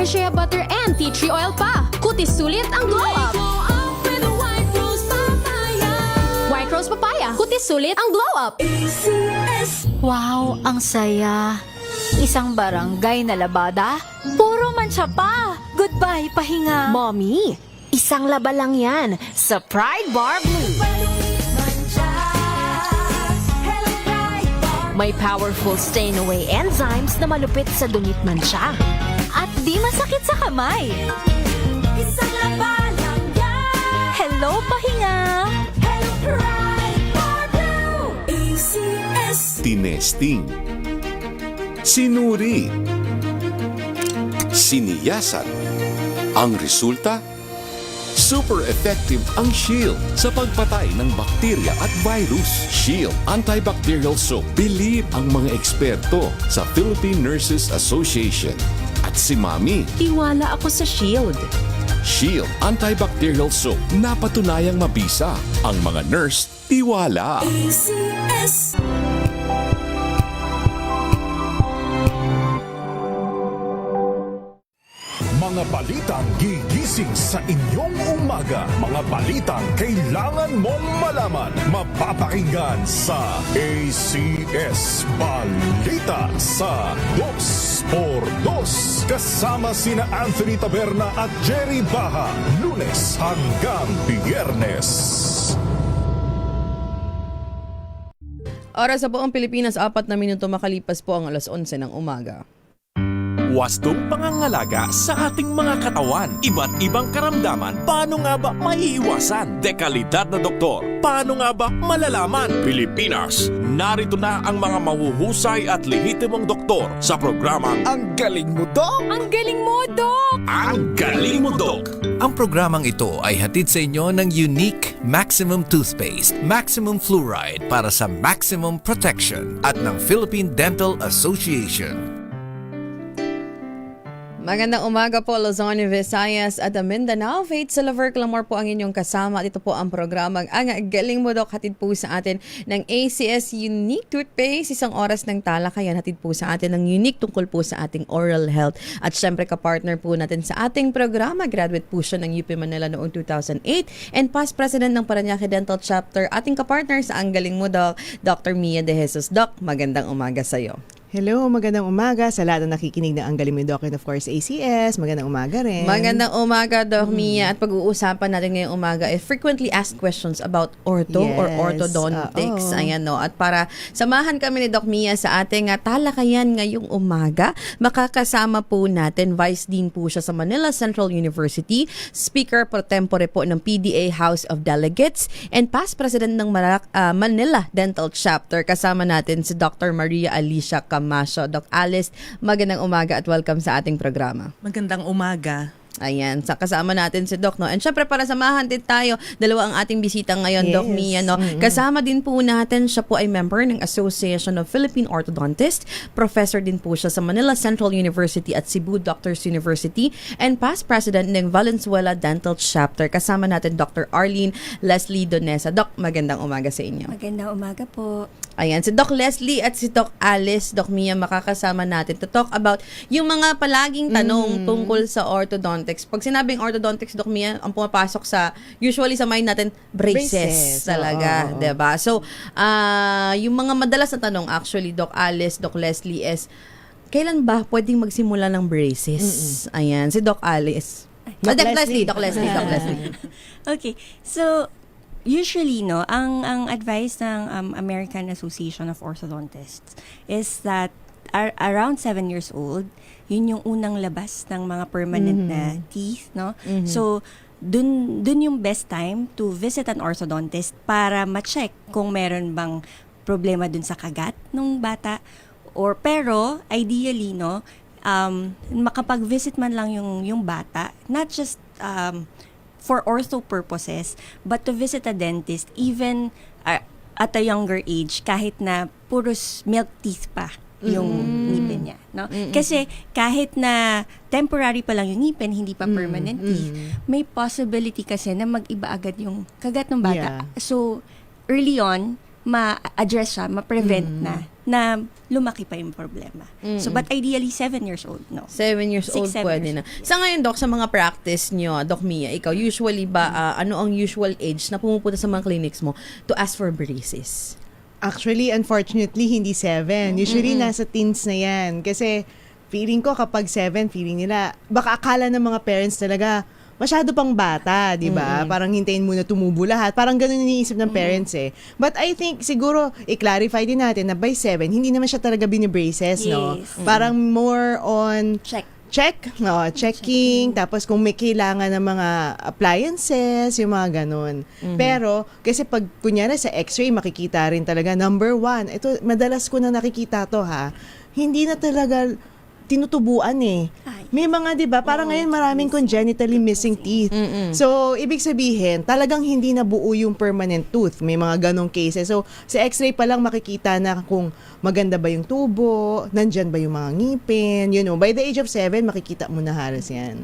shea butter and tea tree oil pa. Kutis sulit ang glow up. White rose papaya. Kutis sulit ang glow up. Wow, ang saya. Isang barangay na labada, puro mancha pa. Goodbye, pahinga. Mommy, isang laba lang yan sa Pride Bar Blue. May powerful stain-away enzymes na malupit sa dumit mancha. At di masakit sa kamay. Isang laba lang yan. Hello, pahinga. Hello, Pride Bar Blue. ACS. Tinesting, sinuri, siniyasan. Ang resulta? Super effective ang Shield sa pagpatay ng bakterya at virus. Shield Antibacterial Soap. Believe ang mga eksperto sa Philippine Nurses Association. At si Mami, Tiwala ako sa Shield. Shield Antibacterial Soap. Napatunayang mabisa. Ang mga nurse, tiwala. ACS. Mga balitang gigising sa inyong umaga. Mga balitang kailangan mong malaman. Mapapakinggan sa ACS Balita sa 2x2. Kasama sina Anthony Taberna at Jerry Baha. Lunes hanggang Biyernes. Oras sa buong Pilipinas, 4 na minuto makalipas po ang alas 11 ng umaga. Wastong pangangalaga sa ating mga katawan. Iba't ibang karamdaman, paano nga ba maiiwasan? Dekalidad na doktor, paano nga ba malalaman? Pilipinas, narito na ang mga mahuhusay at lehitimong doktor sa programang Ang Galing Mo, Dok! Ang galing mo, Dok! Ang Galing Mo, Dok! Ang programang ito ay hatid sa inyo ng Unique Maximum Toothpaste, Maximum Fluoride para sa maximum protection at ng Philippine Dental Association. Magandang umaga po, Luzon, Visayas at Mindanao. Faith Salaver Clamor po ang inyong kasama. Dito po ang programang Ang Galing Mo, Dok. Hatid po sa atin ng ACS Unique Toothpaste. Isang oras ng talakayan. Hatid po sa atin ng unique tungkol po sa ating oral health. At syempre kapartner po natin sa ating programa. Graduate po siya ng UP Manila noong 2008 and past president ng Parañaque Dental Chapter. Ating kapartner sa Ang Galing Mo, Dok, Dr. Mia De Jesus. Doc, magandang umaga sa iyo. Hello, magandang umaga sa lahat na nakikinig ng Ang Galing Mo, Doc, and of course ACS. Magandang umaga rin. Magandang umaga, Doc Mia. At pag-uusapan natin ngayong umaga frequently asked questions about ortho or orthodontics. Ayan, no. At para samahan kami ni Doc Mia sa ating talakayan ngayong umaga, makakasama po natin, Vice Dean po siya sa Manila Central University, Speaker pro tempore po ng PDA House of Delegates, and past President ng Manila Dental Chapter. Kasama natin si Dr. Maria Alicia Camacho. Doc Alice, magandang umaga at welcome sa ating programa. Magandang umaga. Ayan, kasama natin si Doc, no? And syempre para samahan din tayo, dalawa ang ating bisita ngayon, Doc Mia, no? Kasama din po natin, siya po ay member ng Association of Philippine Orthodontists, professor din po siya sa Manila Central University at Cebu Doctors University, and past president ng Valenzuela Dental Chapter. Kasama natin Dr. Arlene Leslie Donesa. Doc, magandang umaga sa inyo. Magandang umaga po. Ayan, si Doc Leslie at si Doc Alice, Doc Mia, makakasama natin to talk about yung mga palaging tanong tungkol sa orthodontics. Pag sinabing orthodontics, Doc Mia, ang pumapasok usually sa mind natin, braces talaga, diba? So, yung mga madalas na tanong actually, Doc Alice, Doc Leslie, is kailan ba pwedeng magsimula ng braces? Ayan, si Doc Alice. Doc Leslie. Okay, so usually, no, ang advice ng American Association of Orthodontists is that around 7 years old, yun yung unang labas ng mga permanent na teeth, no? So, dun yung best time to visit an orthodontist para ma-check kung meron bang problema dun sa kagat ng bata. Pero, ideally, no, makapag-visit man lang yung bata, not just for ortho purposes, but to visit a dentist even at a younger age, kahit na puros milk teeth pa yung ngipin niya, no? Kasi kahit na temporary pa lang yung ngipin, hindi pa permanent teeth, may possibility kasi na mag-iba agad yung kagat ng bata. So, early on, ma-address siya, ma-prevent na na lumaki pa yung problema. So, but ideally, 7 years old, no? 7 years 6, old 7 pwede years na. Sa ngayon, Doc, sa mga practice nyo, Doc Mia, ikaw, usually ba, ano ang usual age na pumupunta sa mga clinics mo to ask for braces? Actually, unfortunately, hindi 7. Usually, nasa teens na yan. Kasi, feeling ko kapag 7, feeling nila, baka akala ng mga parents talaga, masyado pang bata, di ba? Parang hintayin muna tumubo lahat. Parang ganun iniisip ng parents eh. But I think, siguro, i-clarify din natin na by 7, hindi naman siya talaga binibraces, no? Yes. Parang more on Check. no, checking, tapos kung may kailangan ng mga appliances, yung mga ganun. Pero, kasi pag kunyari sa x-ray, makikita rin talaga, number 1, ito, madalas ko na nakikita to ha, hindi na talaga tinutubuan eh. May mga, di ba, parang ngayon maraming congenitally missing teeth. So, ibig sabihin, talagang hindi na buo yung permanent tooth. May mga ganong cases. So, sa x-ray pa lang makikita na kung maganda ba yung tubo, nandyan ba yung mga ngipin, you know. By the age of 7, makikita mo na halos yan.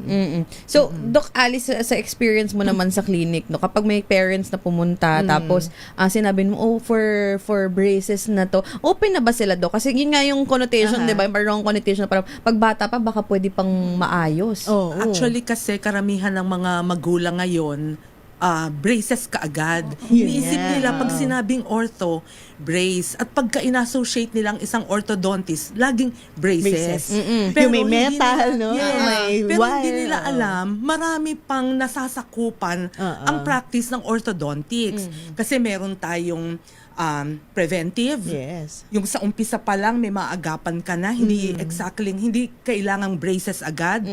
So, Doc Alice, sa experience mo naman sa clinic, no, kapag may parents na pumunta, tapos sinabi mo, oh, for braces na to, open na ba sila, Doc? Kasi yun nga yung connotation, di ba? Yung wrong connotation, parang pag bata pa, baka pwede pang maayos. Actually, kasi karamihan ng mga magulang ngayon, braces kaagad. Yun Iniisip nga. nila pag sinabing ortho, brace. At pagka in-associate nilang isang orthodontist, laging braces. Yung may hindi metal, nila- no? Yes. May Pero hindi wire, nila alam, marami pang nasasakupan ang practice ng orthodontics. Kasi meron tayong preventive. Yes. Yung sa umpisa pa lang may maagapan ka na, hindi hindi kailangang braces agad.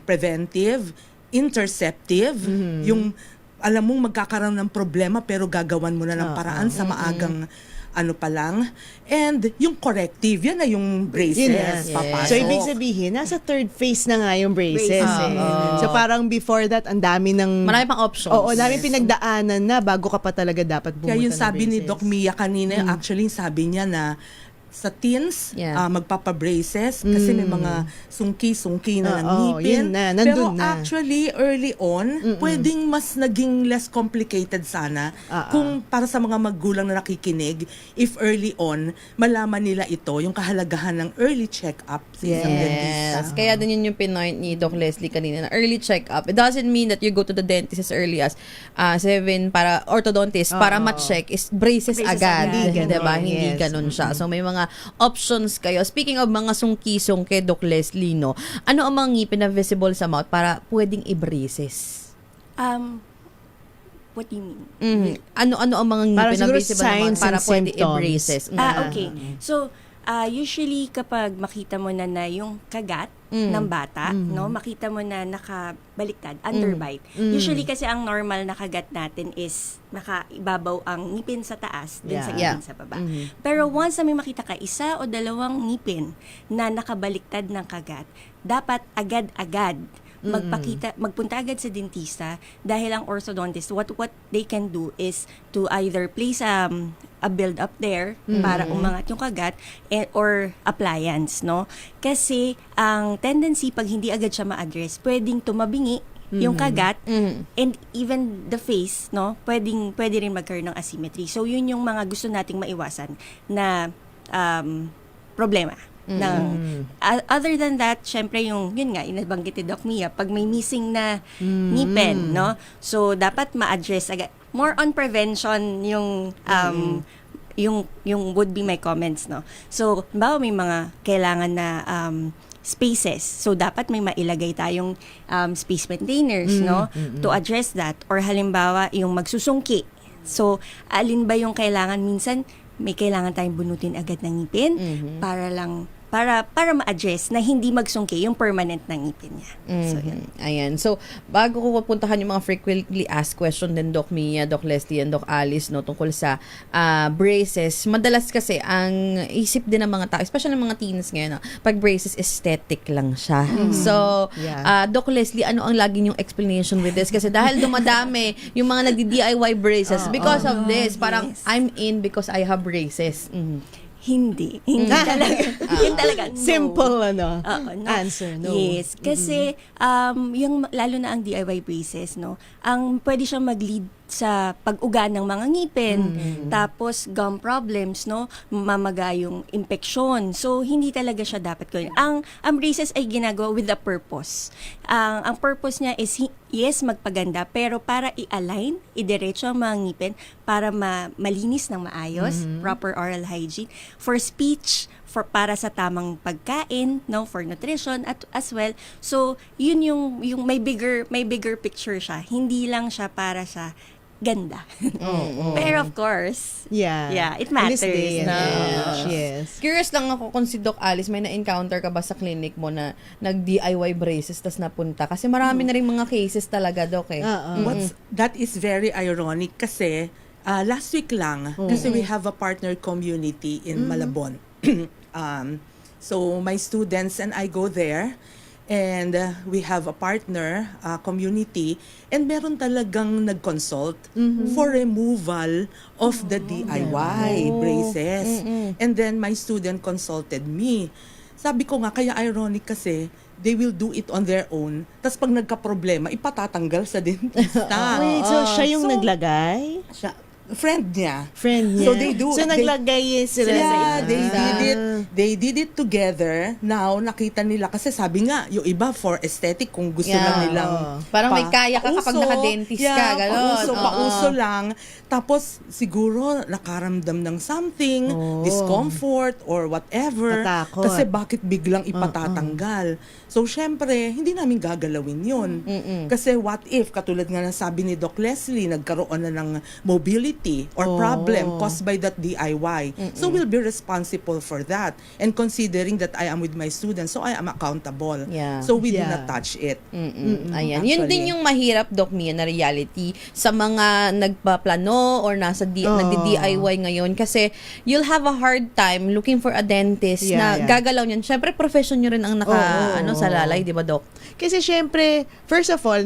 Preventive, interceptive, yung alam mong magkakaroon ng problema pero gagawan mo na ng paraan sa maagang ano pa lang. And yung corrective, yan na yung braces. Yes. Papasok. So, ibig sabihin, nasa third phase na nga yung braces. So, parang before that, ang dami ng... Marami pang options. Oo, dami pinagdaanan na bago ka pa talaga dapat bumunta Kaya yung ng sabi ni braces. Doc Mia kanina, actually sabi niya na sa teens, magpapa-braces kasi may mga sungki-sungki na ng ngipin. yun na, nandun Pero na. actually, early on, pwedeng mas naging less complicated sana kung para sa mga magulang na nakikinig, if early on, malaman nila ito, yung kahalagahan ng early check-up sa isang dentista. Yes. Kaya din yun yung pinoint ni Doc Leslie kanina na early check-up. It doesn't mean that you go to the dentist as early as 7 para orthodontist para ma-check is braces agad. Hindi ganon, Diba? Hindi yes. ganun siya. So may mga options kayo. Speaking of mga sungki-sungki, Doc Leslie, no, ano ang mga ngipin na visible sa mouth para pwedeng i-braces? What do you mean? Ano ang mga Parang ngipin na siguro visible sa mouth signs para and pwede symptoms. i-braces? Okay. So, usually kapag makita mo na yung kagat ng bata, no, makita mo na nakabaliktad, underbite. Usually kasi ang normal na kagat natin is nakaibabaw ang ngipin sa taas, din sa ngipin sa baba. Pero once na may makita ka isa o dalawang ngipin na nakabaliktad ng kagat, dapat agad-agad magpunta agad sa dentista dahil ang orthodontist, what they can do is to either place a build up there para umangat yung kagat or appliance, no? Kasi ang tendency pag hindi agad siya ma-address, pwedeng tumabingi yung kagat and even the face, no? Pwede rin magkaroon ng asymmetry. So yun yung mga gusto nating maiwasan na problema. Other than that, syempre yun nga, inabanggit ni Doc Mia, pag may missing na ngipin, no? So, dapat ma-address agad. More on prevention yung would be my comments, no? So, may mga kailangan na spaces. So, dapat may mailagay tayong space maintainers, no? To address that. Or halimbawa, yung magsusungki. So, alin ba yung kailangan? Minsan, may kailangan tayong bunutin agad ng ngipin para ma-address na hindi magsungki yung permanent na ngipin niya. So, yun. Ayan. So, bago ko pupuntahan yung mga frequently asked question din, Doc Mia, Doc Leslie, and Doc Alice, no, tungkol sa braces, madalas kasi ang isip din ng mga tao, especially ng mga teens ngayon, no, pag braces, aesthetic lang siya. So, Doc Leslie, ano ang lagi niyong explanation with this? Kasi dahil dumadami yung mga nagdi-DIY braces because of this, parang I'm in because I have braces. Hindi talaga. Yun talaga. No. Simple, no. Answer, no. Yes. Kasi, yung, lalo na ang DIY braces, no, ang pwede siyang mag-lead sa pag-uga ng mga ngipin, tapos gum problems, no? Mamaga yung infeksyon. So, hindi talaga siya dapat gawin. Ang braces ay ginagawa with a purpose. Ang purpose niya is, yes, magpaganda, pero para i-align, idiretso ang mga ngipin para malinis ng maayos, proper oral hygiene, for speech, para sa tamang pagkain, no, for nutrition at as well. So, yun yung may bigger picture siya. Hindi lang siya para sa ganda. Pero of course, it matters. In this day and No? age, yes. Curious lang ako kung si Doc Alice, may na-encounter ka ba sa clinic mo na nag-DIY braces tas napunta? Kasi marami na rin mga cases talaga, Doc, eh. That is very ironic kasi last week lang, kasi we have a partner community in Malabon. So my students and I go there, and we have a partner community, and meron talagang nag-consult for removal of the DIY braces. And then my student consulted me. Sabi ko nga, kaya ironic kasi, they will do it on their own. Tapos pag nagka-problema, ipatatanggal sa dentista. Wait, so siya yung naglagay? Friend niya. So they do. So naglagay sila sa They did it together. Now, nakita nila, kasi sabi nga, yung iba for aesthetic, kung gusto lang nilang parang may kaya ka kapag naka-dentist ka, gano'n. Pauso lang. Tapos, siguro, nakaramdam ng something, discomfort, or whatever. Natakot. Kasi bakit biglang ipatatanggal? So, syempre, hindi namin gagalawin yun. Kasi what if, katulad nga ng sabi ni Doc Leslie, nagkaroon na ng mobility or problem caused by that DIY. So, we'll be responsible for that. And considering that I am with my students, so I am accountable. So, we do not touch it. Ayan. Yun din yung mahirap, Doc Mia, na reality sa mga nagpaplano or nagdi-DIY ngayon. Kasi you'll have a hard time looking for a dentist na gagalaw niyan. Syempre, profession nyo rin ang sa lalay, di ba, Doc? Kasi syempre, first of all,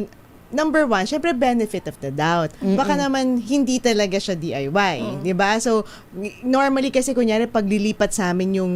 number one, syempre benefit of the doubt. Baka naman hindi talaga siya DIY, di ba? So, normally kasi kunyari paglilipat sa amin yung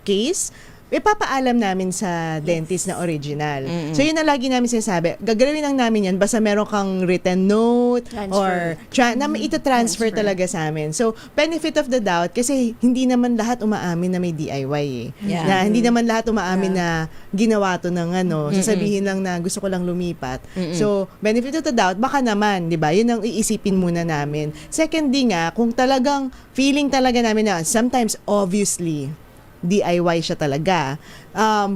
case, ipapaalam namin sa dentist na original. So, yun na lagi namin sinasabi. Gagalawin lang namin yan basta meron kang written note or na ito-transfer talaga sa amin. So, benefit of the doubt kasi hindi naman lahat umaamin na may DIY eh. Na, hindi naman lahat umaamin na ginawa to ng sasabihin lang na gusto ko lang lumipat. So, benefit of the doubt, baka naman, di ba? Yun ang iisipin muna namin. Secondly nga, kung talagang feeling talaga namin na sometimes obviously DIY siya talaga,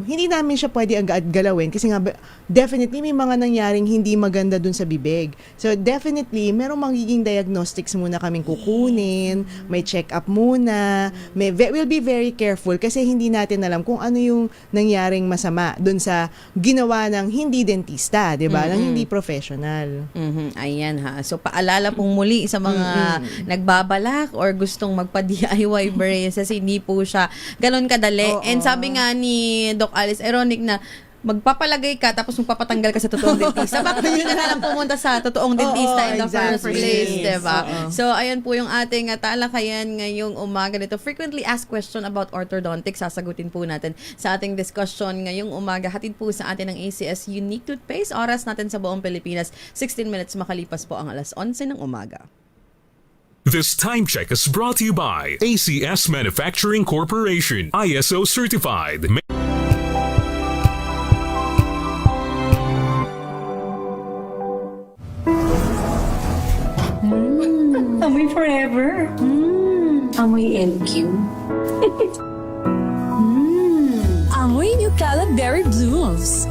hindi namin siya pwede agad galawin kasi nga definitely may mga nangyaring hindi maganda dun sa bibig. So definitely merong magiging diagnostics muna kaming kukunin, may check-up muna, we'll be very careful kasi hindi natin alam kung ano yung nangyaring masama dun sa ginawa ng hindi dentista, di ba? Ng hindi professional. Ayan ha. So paalala pong muli sa mga nagbabalak or gustong magpa-DIY braces, hindi po siya ganun kadali. And sabi nga ni Doc Alice, ironic na magpapalagay ka tapos magpapatanggal ka sa totoong dentista. Bakit yun na lang pumunta sa totoong dentista in the first place, diba? So, ayan po yung ating talakayan ngayong umaga nito. Frequently asked question about orthodontics. Sasagutin po natin sa ating discussion ngayong umaga. Hatid po sa atin ng ACS Unique Toothpaste. Oras natin sa buong Pilipinas. 16 minutes makalipas po ang alas 11 ng umaga. This time check is brought to you by ACS Manufacturing Corporation, ISO certified. Amoy forever. Amoy LQ. Amoy New Calab Berry Blooms.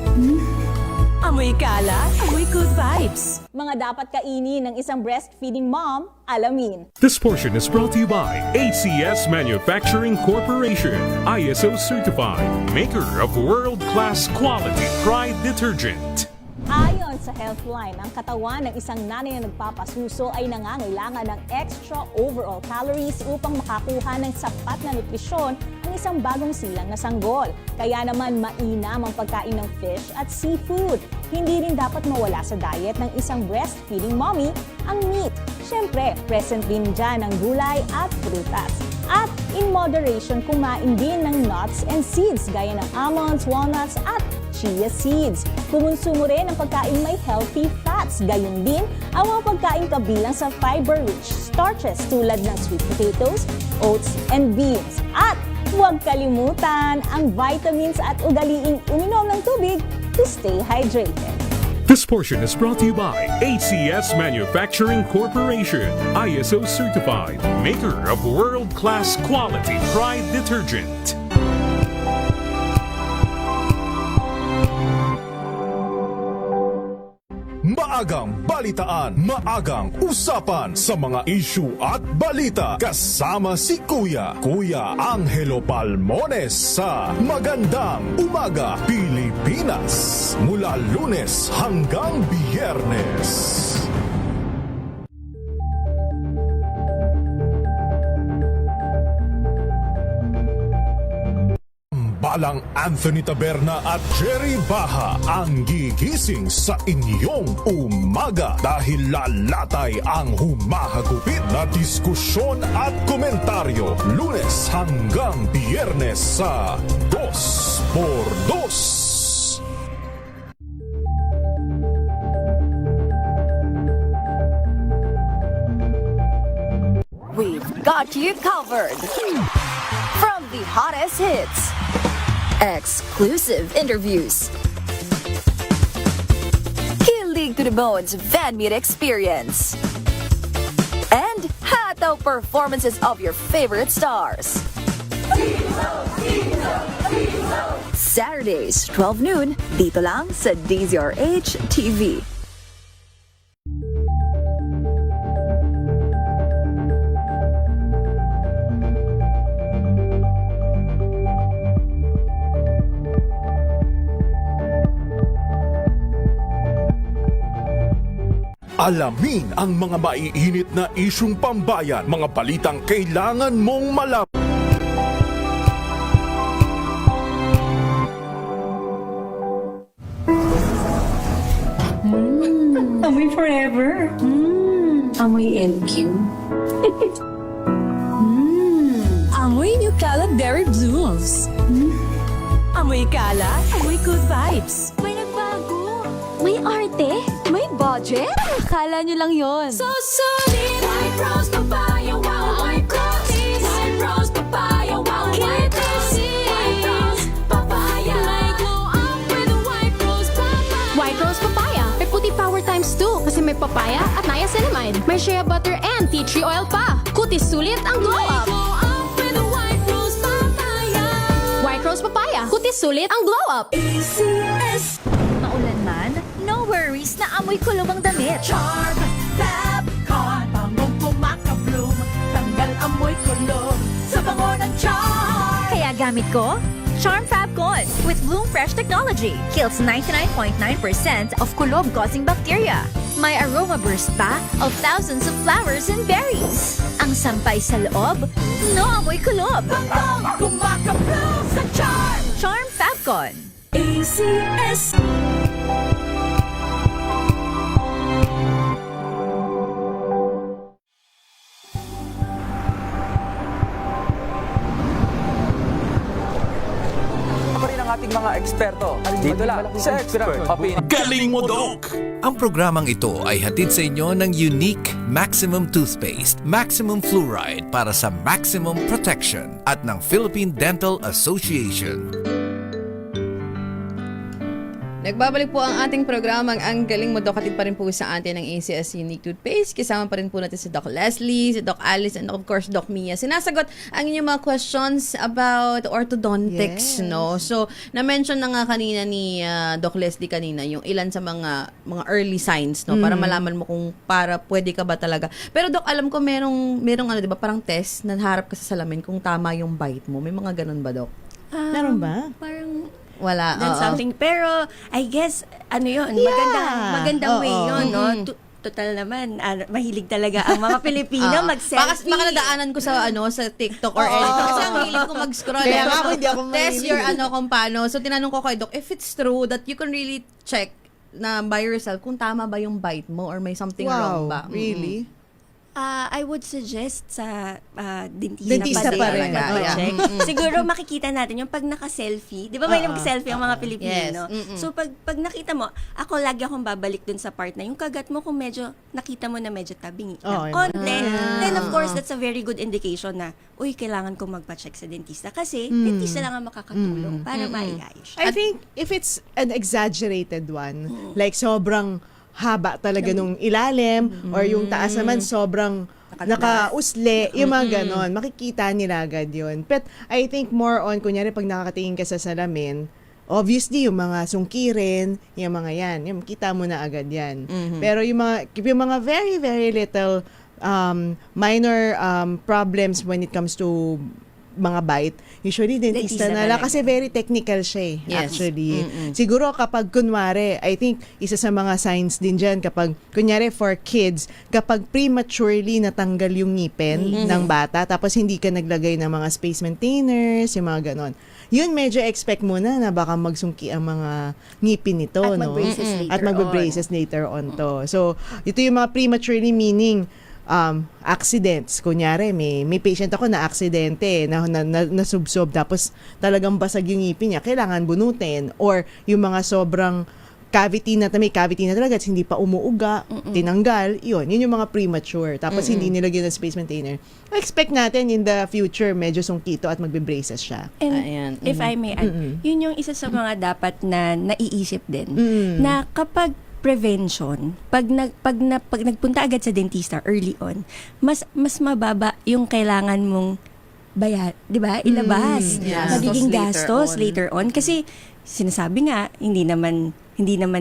Amoy kalat, amoy good vibes. Mga dapat kainin ng isang breastfeeding mom, alamin. This portion is brought to you by ACS Manufacturing Corporation, ISO certified, maker of world-class quality Pride detergent. Ayon sa Healthline, ang katawan ng isang nanay na nagpapasuso ay nangangailangan ng extra overall calories upang makakuha ng sapat na nutrisyon ang isang bagong silang na sanggol. Kaya naman mainam ang pagkain ng fish at seafood. Hindi rin dapat mawala sa diet ng isang breastfeeding mommy ang meat. Siyempre, present din dyan ang gulay at prutas. At in moderation, kumain din ng nuts and seeds gaya ng almonds, walnuts at chia seeds. Kumonsumo rin ang pagkain may healthy fats. Gayon din ang mga pagkain kabilang sa fiber-rich starches tulad ng sweet potatoes, oats, and beans. At huwag kalimutan ang vitamins at ugaliing uminom ng tubig to stay hydrated. This portion is brought to you by ACS Manufacturing Corporation, ISO certified, maker of world-class quality Pride detergent. Maagang balitaan, maagang usapan sa mga issue at balita. Kasama si Kuya Angelo Palmones sa Magandang Umaga Pilipinas. Mula Lunes hanggang Biyernes. Balang Anthony Taberna at Jerry Baha ang gigising sa inyong umaga dahil lalatay ang humahagupit na diskusyon at komentaryo Lunes hanggang Biyernes sa 2x2. We've got you covered. From the hottest hits, exclusive interviews, kilig to the bones fan meet experience, and hataw performances of your favorite stars. Saturdays, 12 noon, dito lang sa DZRH TV. Alamin ang mga maiinit na isyung pambayan, mga balitang kailangan mong malaman. Amoy forever. Amoy LQ. Amoy New Calad Berry Blooms. Amoy kalat, amoy good vibes. May nagbago. May arte. May budget. Akala nyo lang yon. So solid. White Rose Papaya. Wow. White Rose. White Rose Papaya. Wow. White Rose. White Rose Papaya. May glow up with a White Rose Papaya. White Rose Papaya. May puti power times 2 kasi may papaya at niacinamide. May shea butter and tea tree oil pa. Kutis sulit ang glow up. May glow up with a White Rose Papaya. White Rose Papaya. Kutis sulit ang glow up. ACS. Maulan man, no worries na amoy kulong ang damit. Charm Fabcon. Bangong kumaka-bloom. Tanggal amoy kulong sa bango ng charm. Kaya gamit ko, Charm Fabcon with Bloom Fresh technology. Kills 99.9% of kulob-causing bacteria. May aroma burst pa of thousands of flowers and berries. Ang sampay sa loob, no amoy kulob. Bangong kumaka-bloom sa charm. Charm Fabcon. ACS. ating mga eksperto. Dito lang sa Expert Opinion. Galing mo, Doc! Ang programang ito ay hatid sa inyo ng Unique Maximum Toothpaste, Maximum Fluoride para sa maximum protection at ng Philippine Dental Association. Nagbabalik po ang ating programang Ang Galing Mo, Doc. Hatid pa rin po sa atin ng ACS Unique Toothpaste. Kasama pa rin po natin si Doc Leslie, si Doc Alice, and of course, Doc Mia. Sinasagot ang inyong mga questions about orthodontics, no? So, na-mention na nga kanina ni Doc Leslie kanina yung ilan sa mga early signs, no? Para malaman mo kung pwede ka ba talaga. Pero Doc, alam ko merong ano, 'di ba, parang test na harap ka sa salamin kung tama yung bite mo. May mga ganun ba, Doc? Meron ba? Parang wala. that's something. Pero, I guess, ano yun, magandang way yun, no? Total naman, mahilig talaga ang mga Pilipino mag-selfie. Baka nadaanan ko sa sa TikTok or anything. Kasi ang hilig ko mag-scroll. Kaya nga ako hindi ako test your kung paano. So, tinanong ko kay Doc, if it's true that you can really check na by yourself kung tama ba yung bite mo or may something wrong ba. Really? I would suggest sa dentista, Dentista pa rin. mag-check. Yeah. Siguro makikita natin yung pag naka-selfie. Di ba may nag-selfie ang mga Pilipino? Yes. So pag nakita mo, lagi akong babalik dun sa part na yung kagat mo kung medyo nakita mo na medyo tabing ng konti, then of course that's a very good indication na, kailangan kong magpa-check sa dentista kasi dentista lang ang makakatulong para maiayos. I think if it's an exaggerated one, like sobrang haba talaga nung ilalim or yung taas naman sobrang nakausli, yung mga ganon, makikita nila agad yun. But I think more on, kunyari pag nakakatingin ka sa salamin, obviously yung mga sungkirin, yung mga yan, yung kita mo na agad yan. Pero yung mga very, very little minor problems when it comes to mga bite, usually dentista na lang kasi very technical siya actually. Siguro kapag kunwari, I think isa sa mga signs din dyan kapag, kunyari for kids, kapag prematurely natanggal yung ngipin ng bata tapos hindi ka naglagay ng mga space maintainers, yung mga ganon. Yun medyo expect muna na baka magsungki ang mga ngipin nito. At no? mag-braces later At mag-braces later on to. So, ito yung mga prematurely meaning accidents. Kunyari, may patient ako na aksidente, na subsob, tapos talagang basag yung ngipin niya, kailangan bunutin. Or yung mga sobrang may cavity na talaga, hindi pa umuuga, tinanggal, yun yung mga premature. Tapos hindi nilagyan ng space maintainer. Expect natin in the future, medyo sungkito at magbe-braces siya. And if I may add, yun yung isa sa mga dapat na naiisip din, na kapag prevention, pag nagpunta agad sa dentista early on, mas mababa yung kailangan mong bayad, 'di ba? Ilabas. Magiging gastos later on kasi sinasabi nga hindi naman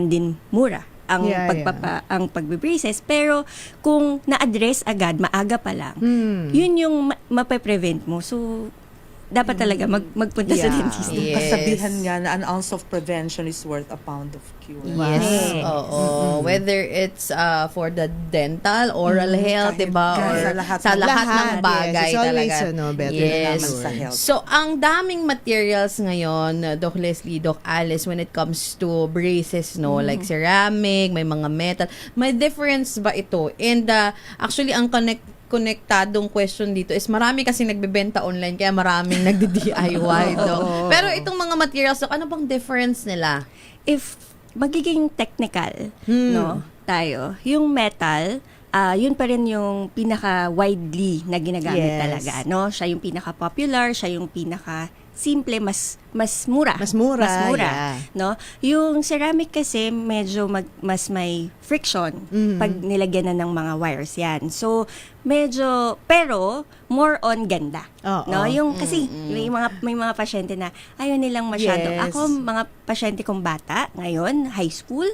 din mura ang ang pagbe-braces, pero kung na-address agad, maaga pa lang, yun yung mape-prevent mo. So dapat talaga magpunta sa dentista. Kasabihan nga na an ounce of prevention is worth a pound of cure. Yes. Oo. Whether it's for the dental, oral health, diba? Or sa lahat ng bagay yes. talaga. Better yes. Sa health. So, ang daming materials ngayon, Doc Leslie, Doc Alice, when it comes to braces, no? Like ceramic, may mga metal. May difference ba ito? And actually, ang konektadong question dito is marami kasi nagbebenta online kaya maraming nagdi-DIY no. Pero itong mga materials, ano bang difference nila? If magiging technical, no, tayo, yung metal, yun pa rin yung pinaka-widely na ginagamit talaga, no? Siya yung pinaka-popular, siya yung pinaka-simple, mas mura. Mas mura, no? Yung ceramic kasi medyo mas may friction pag nilagyan na ng mga wires yan. So, pero more on ganda. No? Yung kasi may mga pasyente na ayaw nilang masyado. Yes. Ako, mga pasyente kong bata ngayon, high school,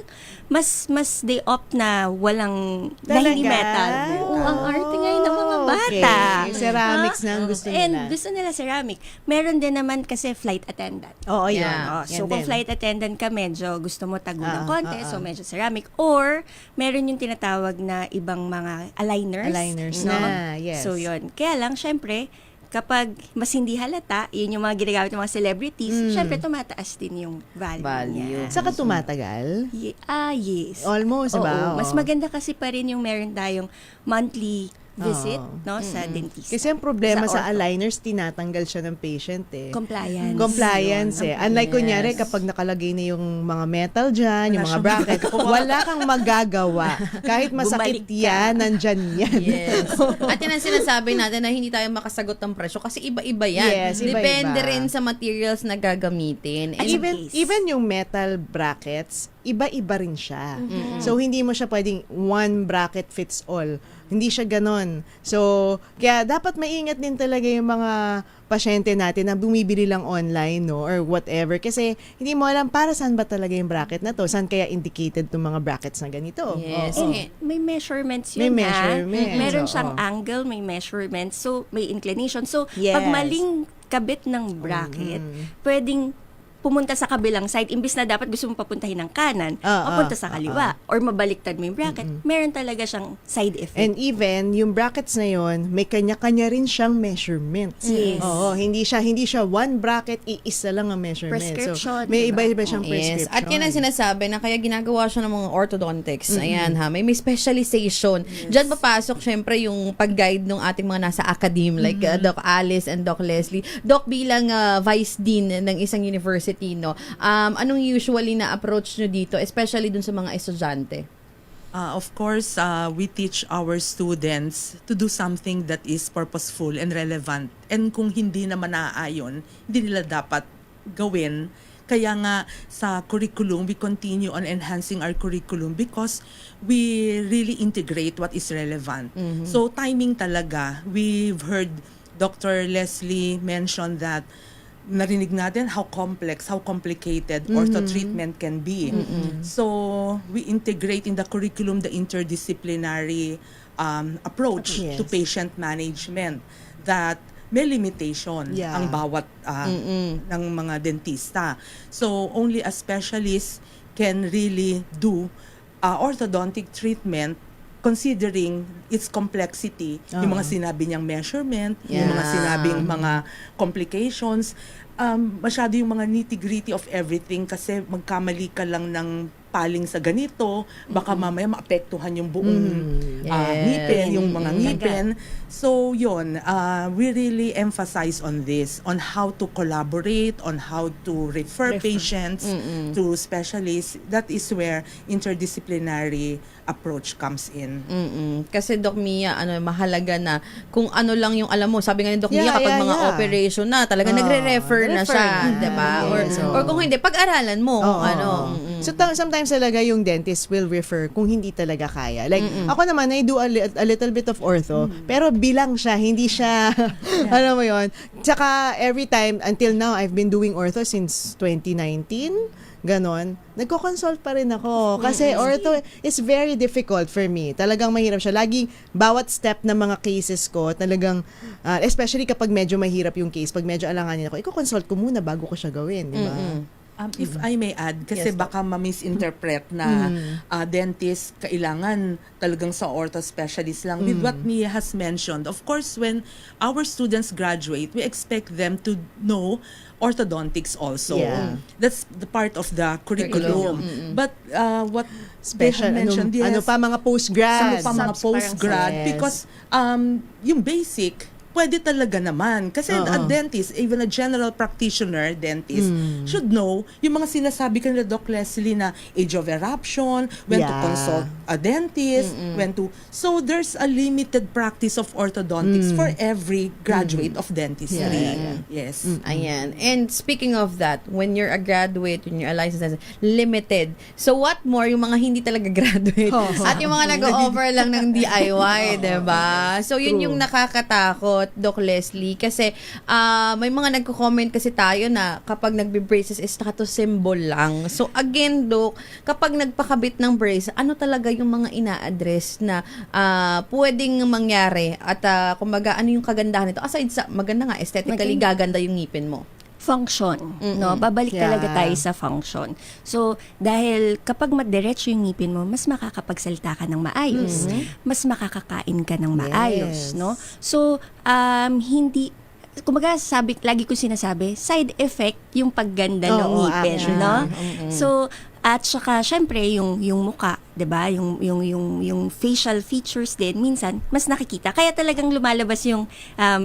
mas they opt na walang na hindi metal. Ang arte ngayon ng mga bata. Okay. Ceramics na ang gusto nila. And gusto nila ceramic. Meron din naman kasi flight attendant. Oo, yun. So, kung flight attendant ka, medyo gusto mo tagulang konti, so medyo ceramic. Or, meron yung tinatawag na ibang mga aligners. No? Yes. So, yun. Kaya lang, syempre, kapag mas hindi halata, yun yung mga ginagamit ng mga celebrities, syempre, tumataas din yung value niya. Saka tumatagal? Yes. Almost, ba? Mas maganda kasi pa rin yung meron tayong monthly visit no sa dentista. Kasi ang problema sa aligners, tinatanggal siya ng patient Compliance Unlike kunyari kapag nakalagay na yung mga metal dyan, yung mga bracket, wala kang magagawa. Kahit masakit yan, nandyan yan. Yes. At yan ang sinasabi natin na hindi tayo makasagot ng presyo kasi iba-iba yan. Yes, iba-iba. Depende rin sa materials na gagamitin. And Even yung metal brackets, iba-iba rin siya. So, hindi mo siya pwedeng one bracket fits all. Hindi siya ganon. So, kaya dapat maingat din talaga yung mga pasyente natin na bumibili lang online, no, or whatever. Kasi hindi mo alam para saan ba talaga yung bracket na to. Saan kaya indicated itong mga brackets na ganito. Yes. May measurements yun. May measurements. Meron siyang angle, may measurements. So, may inclination. So, pag maling kabit ng bracket, pwedeng pumunta sa kabilang side, imbis na dapat gusto mong papuntahin ng kanan, papunta sa kaliwa, or mabaliktad mo yung bracket, meron talaga siyang side effect. And even yung brackets na yon, may kanya-kanya rin siyang measurements. Yes. Oo, hindi siya one bracket, iisa lang ang measurement. Prescription, So, may diba? iba-iba siyang Yes. prescription. At yan ang sinasabi na kaya ginagawa siya ng mga orthodontics. Ayan ha, may specialization. Diyan papasok syempre yung pag-guide ng ating mga nasa academe like Doc Alice and Doc Leslie. Doc, bilang Vice Dean ng isang university, no, anong usually na approach nyo dito, especially dun sa mga estudyante? Of course, we teach our students to do something that is purposeful and relevant. And kung hindi naman naaayon, hindi nila dapat gawin. Kaya nga sa curriculum, we continue on enhancing our curriculum because we really integrate what is relevant. So timing talaga. We've heard Dr. Leslie mention that narinig natin how complex, how complicated ortho treatment can be. So we integrate in the curriculum the interdisciplinary approach to patient management that may limitation ang bawat ng mga dentista. So only a specialist can really do orthodontic treatment considering its complexity, yung mga sinabi niyang measurement, yung mga sinabing mga complications, masyado yung mga nitty-gritty of everything kasi magkamali ka lang ng paling sa ganito, baka mamaya maapektuhan yung buong ngipin, yung mga ngipin. So yun, we really emphasize on this, on how to collaborate, on how to refer patients to specialists. That is where interdisciplinary approach comes in. Kasi Doc Mia, mahalaga na kung ano lang yung alam mo. Sabi nga ni Doc Mia, kapag mga operation na, talaga nagre-refer na siya, diba? Or kung hindi, pag-aralan mo kung ano. So sometimes talaga yung dentist will refer kung hindi talaga kaya. Like ako naman, I do a little bit of ortho, pero bilang siya, hindi siya, alam mo yun. Tsaka every time, until now, I've been doing ortho since 2019. Ganon, nagko-consult pa rin ako. Kasi ortho is very difficult for me. Talagang mahirap siya. Laging, bawat step ng mga cases ko, talagang, especially kapag medyo mahirap yung case, pag medyo alanganin ako, i-consult ko muna bago ko siya gawin. Di ba? If I may add, kasi baka ma-misinterpret na dentist, kailangan talagang sa ortho specialist lang. With what Mia has mentioned, of course, when our students graduate, we expect them to know orthodontics also. That's the part of the curriculum. But what Special, they have mentioned, ano pa mga postgrad. mga postgrad. Because yung basic, pwede talaga naman. Kasi a dentist, even a general practitioner dentist, should know yung mga sinasabi kanila Doc Leslie na age of eruption, when to consult a dentist, when to... So, there's a limited practice of orthodontics for every graduate of dentistry. Yes. Ayan. And speaking of that, when you're a graduate, when you're a licensed, limited. So what more, yung mga hindi talaga graduate at yung mga nag-over lang ng DIY, diba? So yun yung nakakatakot, Doc Leslie, kasi may mga nagko-comment kasi tayo na kapag nagbe-braces is nakato-symbol lang. So again, Doc, kapag nagpakabit ng brace, ano talaga yung mga ina-address na pwedeng mangyari at kumbaga ano yung kagandahan nito? Aside sa maganda nga, aesthetically gaganda yung ngipin mo. Function, no? Babalik talaga tayo sa function. So, dahil kapag madiretso yung ngipin mo, mas makakapagsalita ka ng maayos. Mas makakakain ka ng maayos, no? So, hindi, kumbaga lagi ko sinasabi, side effect yung pagganda ng ngipin, no? So, at saka, syempre, yung muka, 'di ba? Yung facial features din minsan mas nakikita. Kaya talagang lumalabas yung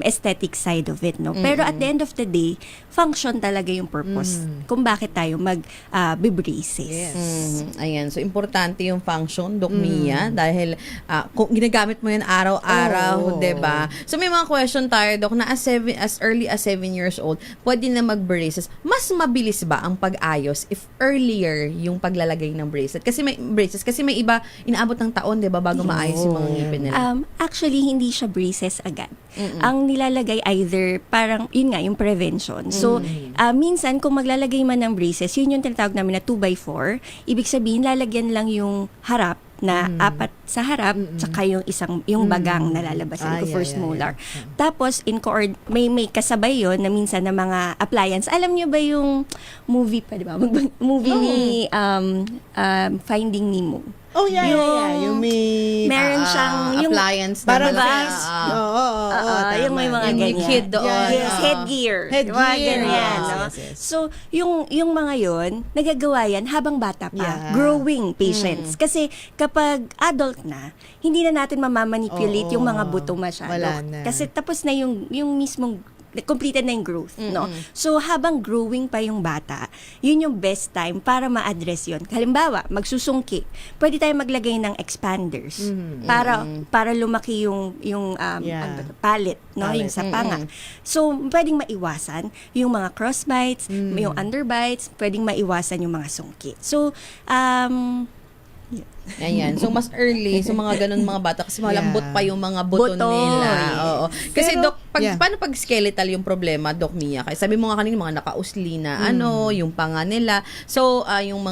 aesthetic side of it, no? Pero at the end of the day, function talaga yung purpose kung bakit tayo mag-braces. Ayan, so importante yung function, Doc Mia, dahil kung ginagamit mo yan araw-araw, 'di ba? So may mga question tayo, Doc, na as early as 7 years old, pwede na mag-braces. Mas mabilis ba ang pag-ayos if earlier yung paglalagay ng bracelet? Kasi may iba inaabot ng taon, 'di ba, bago maayos yung mga ngipin nila. Actually, hindi siya braces agad. Ang nilalagay either parang yun nga yung prevention. So, minsan kung maglalagay man ng braces, yun yung tinatawag namin na 2x4. Ibig sabihin, lalagyan lang yung harap na apat sa harap, tsaka yung bagang nalalabasan ko, first molar. Tapos, may kasabay yon na minsan na mga appliance. Alam niyo ba yung movie pa, di ba? Movie ni Finding Nemo. Oh, yeah. Yung may... Meron siyang yung appliance Para device. Yung may mga Yung ganyan. kid doon. Yes, headgear. Mga ganyan. No? Yes. So, yung mga yon nagagawa yan habang bata pa. Yeah. Growing patients. Kasi kapag adult na, hindi na natin mamamanipulate yung mga buto masyado. Wala na. Kasi tapos na yung mismong completed na yung growth, no? So, habang growing pa yung bata, yun yung best time para ma-address yun. Halimbawa, magsusungki, pwede tayo maglagay ng expanders para lumaki yung palate, no? Yung sa panga. So, pwedeng maiwasan yung mga crossbites, yung underbites, pwedeng maiwasan yung mga sungki. So, Ayan. So, mas early, so mga ganun mga bata, kasi malambot pa yung mga buto nila. Yes. Oo. Kasi, Pero, Doc, paano pag skeletal yung problema, Doc Mia? Kasi sabi mo nga kanina, mga nakausli na, yung panga nila. So, yung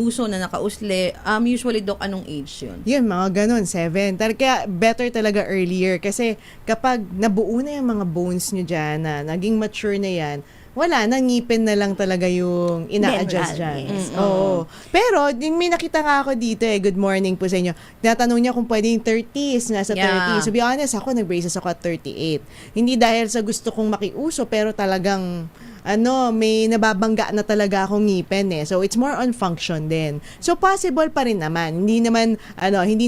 huso na nakausli, usually, Doc, anong age yun? Yun, mga ganun, 7. Kaya better talaga earlier. Kasi kapag nabuo na yung mga bones nyo dyan, na naging mature na yan, wala, nangipin na lang talaga yung ina-adjust dyan. Yes. Oo. Pero, may nakita nga ako dito good morning po sa inyo. Natanong niya kung pwede yung 30s, nasa 30s. To be honest, ako, nag-braces ako at 38. Hindi dahil sa gusto kong makiuso, pero talagang may nababangga na talaga akong ngipin So, it's more on function din. So, possible pa rin naman. Hindi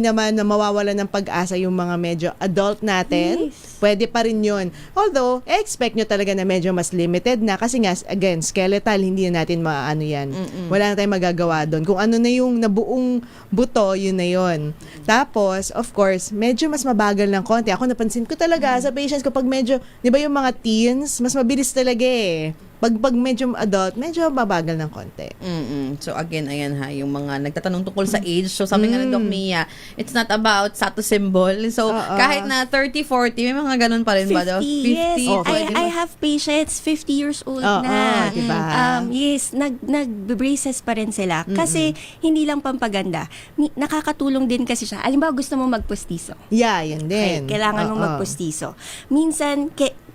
naman na mawawala ng pag-asa yung mga medyo adult natin. Yes. Pwede pa rin yun. Although, expect nyo talaga na medyo mas limited na kasi nga, again, skeletal, hindi na natin maano yan. Wala na tayong magagawa doon. Kung ano na yung nabuong buto, yun na yun. Tapos, of course, medyo mas mabagal ng konti. Ako napansin ko talaga sa patients ko pag medyo, di ba yung mga teens, mas mabilis talaga Pag medyo adult, medyo babagal ng konti. So again, ayan yung mga nagtatanong tungkol sa age. So sabi nga ni Doc Mia, it's not about status symbol. So kahit na 30, 40, may mga ganun pa rin 50, ba? 50, yes. Oh, I have patients 50 years old na. Diba? Yes, nag-braces pa rin sila. Kasi hindi lang pampaganda. Nakakatulong din kasi siya. Alimbawa, gusto mo magpustiso. Yeah, yan din. Kailangan mo magpustiso. Minsan,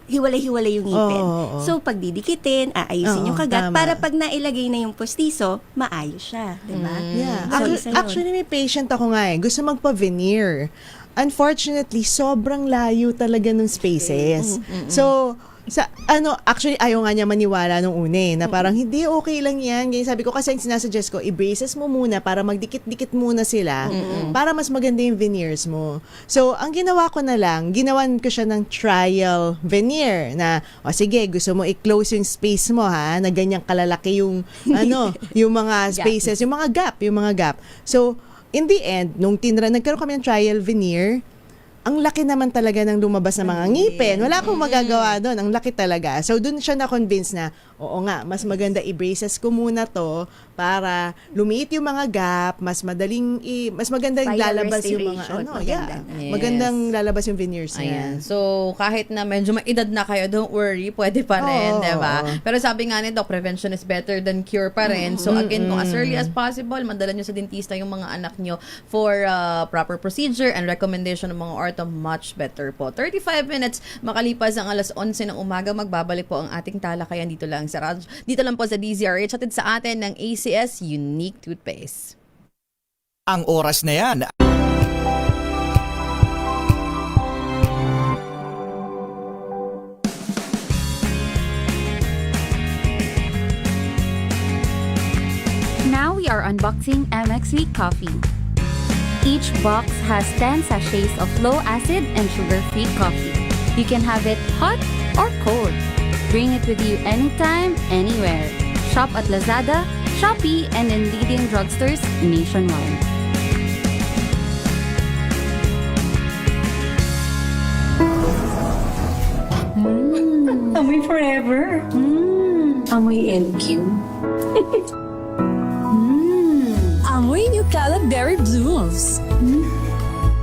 hiwalay-hiwalay yung ngipin. So, pag didikitin, aayusin yung kagat para pag nailagay na yung postiso, maayos siya. Diba? Yeah. So, Actually, may patient ako nga gusto magpa-veneer. Unfortunately, sobrang layo talaga ng spaces. So, actually, ayaw nga niya maniwala nung una na parang hindi, okay lang yan. Ganyan sabi ko, kasi sinasuggest ko, i-braces mo muna para magdikit-dikit muna sila para mas maganda yung veneers mo. So, ang ginawa ko na lang, ginawan ko siya ng trial veneer na, sige, gusto mo i-close yung space mo na ganyang kalalaki yung, yung mga spaces, yung mga gap. So, in the end, nung nagkaroon kami ng trial veneer, ang laki naman talaga ng lumabas na mga ngipin. Wala akong magagawa doon. Ang laki talaga. So, doon siya na-convince na, oo nga, mas maganda i-braces ko muna to para lumiit yung mga gap, mas magandang lalabas yung mga magandang lalabas yung veneers niya. So, kahit na medyo may edad na kayo, don't worry, pwede pa rin, diba? Pero sabi nga ni Doc, prevention is better than cure pa rin. So, again, kung as early as possible, madala nyo sa dentista yung mga anak nyo for proper procedure and recommendation ng mga ortho, much better po. 35 minutes makalipas ang alas 11 ng umaga, magbabalik po ang ating talakayan dito lang sa radyo. Dito lang po sa DZRH, hatid sa atin ng ACS Unique Toothpaste. Ang oras na yan. Now we are unboxing MX Sweet Coffee. Each box has 10 sachets of low-acid and sugar-free coffee. You can have it hot or cold. Bring it with you anytime, anywhere. Shop at Lazada, Shopee, and in leading drugstores nationwide. Amoy forever. Amoy LQ. Amoy New Calaberry Blooms.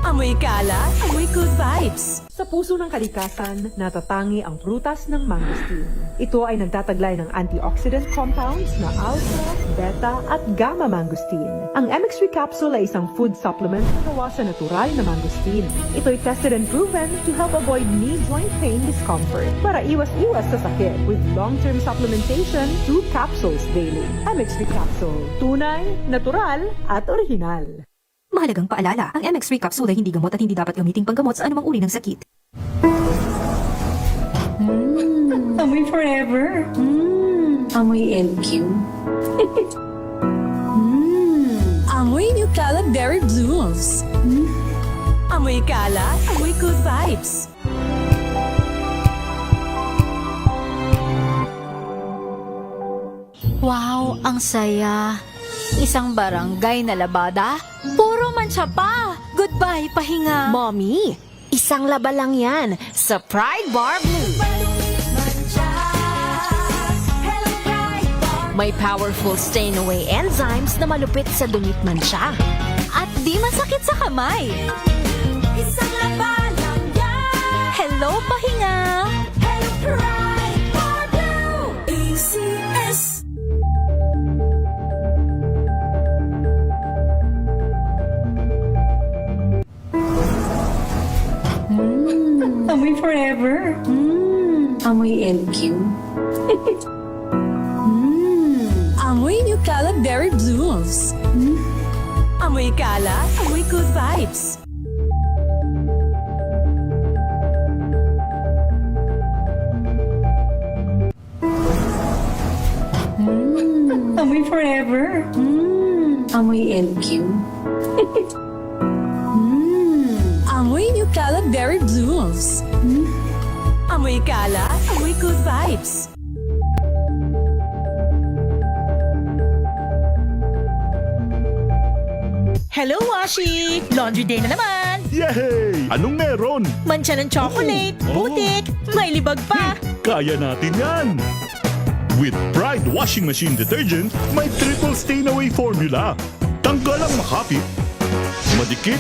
Amoy kalat, amoy good vibes. Sa puso ng kalikasan, natatangi ang prutas ng mangosteen. Ito ay nagtataglay ng antioxidant compounds na alpha, beta at gamma mangosteen. Ang MX3 capsule ay isang food supplement na gawa sa natural na mangosteen. Ito ay tested and proven to help avoid knee joint pain discomfort para iwas-iwas sa sakit with long-term supplementation 2 capsules daily. MX3 capsule. Tunay, natural at original. Mahalagang paalala, ang MX3 capsule ay hindi gamot at hindi dapat gamiting panggamot sa anumang uri ng sakit. Amoy forever. Amoy LQ. Amoy New Caleb Berry Blooms. Amoy kala, amoy good vibes. Wow, ang saya. Isang barangay na labada, puro mancha pa. Goodbye, pahinga. Mommy, isang laba lang yan sa Pride Bar Blue. May powerful stain-away enzymes na malupit sa dungit mancha. At di masakit sa kamay. Isang laba lang yan. Hello, pahinga. Hello, Pride Bar Blue. ACS. Amoy forever. Amoy LQ. Amoy New Caleb Berry Blooms. Amoy kala, amoy good vibes. Amoy forever. Amoy LQ. Amoy New Caleb Berry Blooms. Amoy kala, amoy good vibes. Hello, Washi! Laundry day na naman! Yay! Anong meron? Mancha ng chocolate, putik, may libag pa! Kaya natin yan! With Pride Washing Machine Detergent, may triple stain-away formula. Tanggal ang makapit, madikit,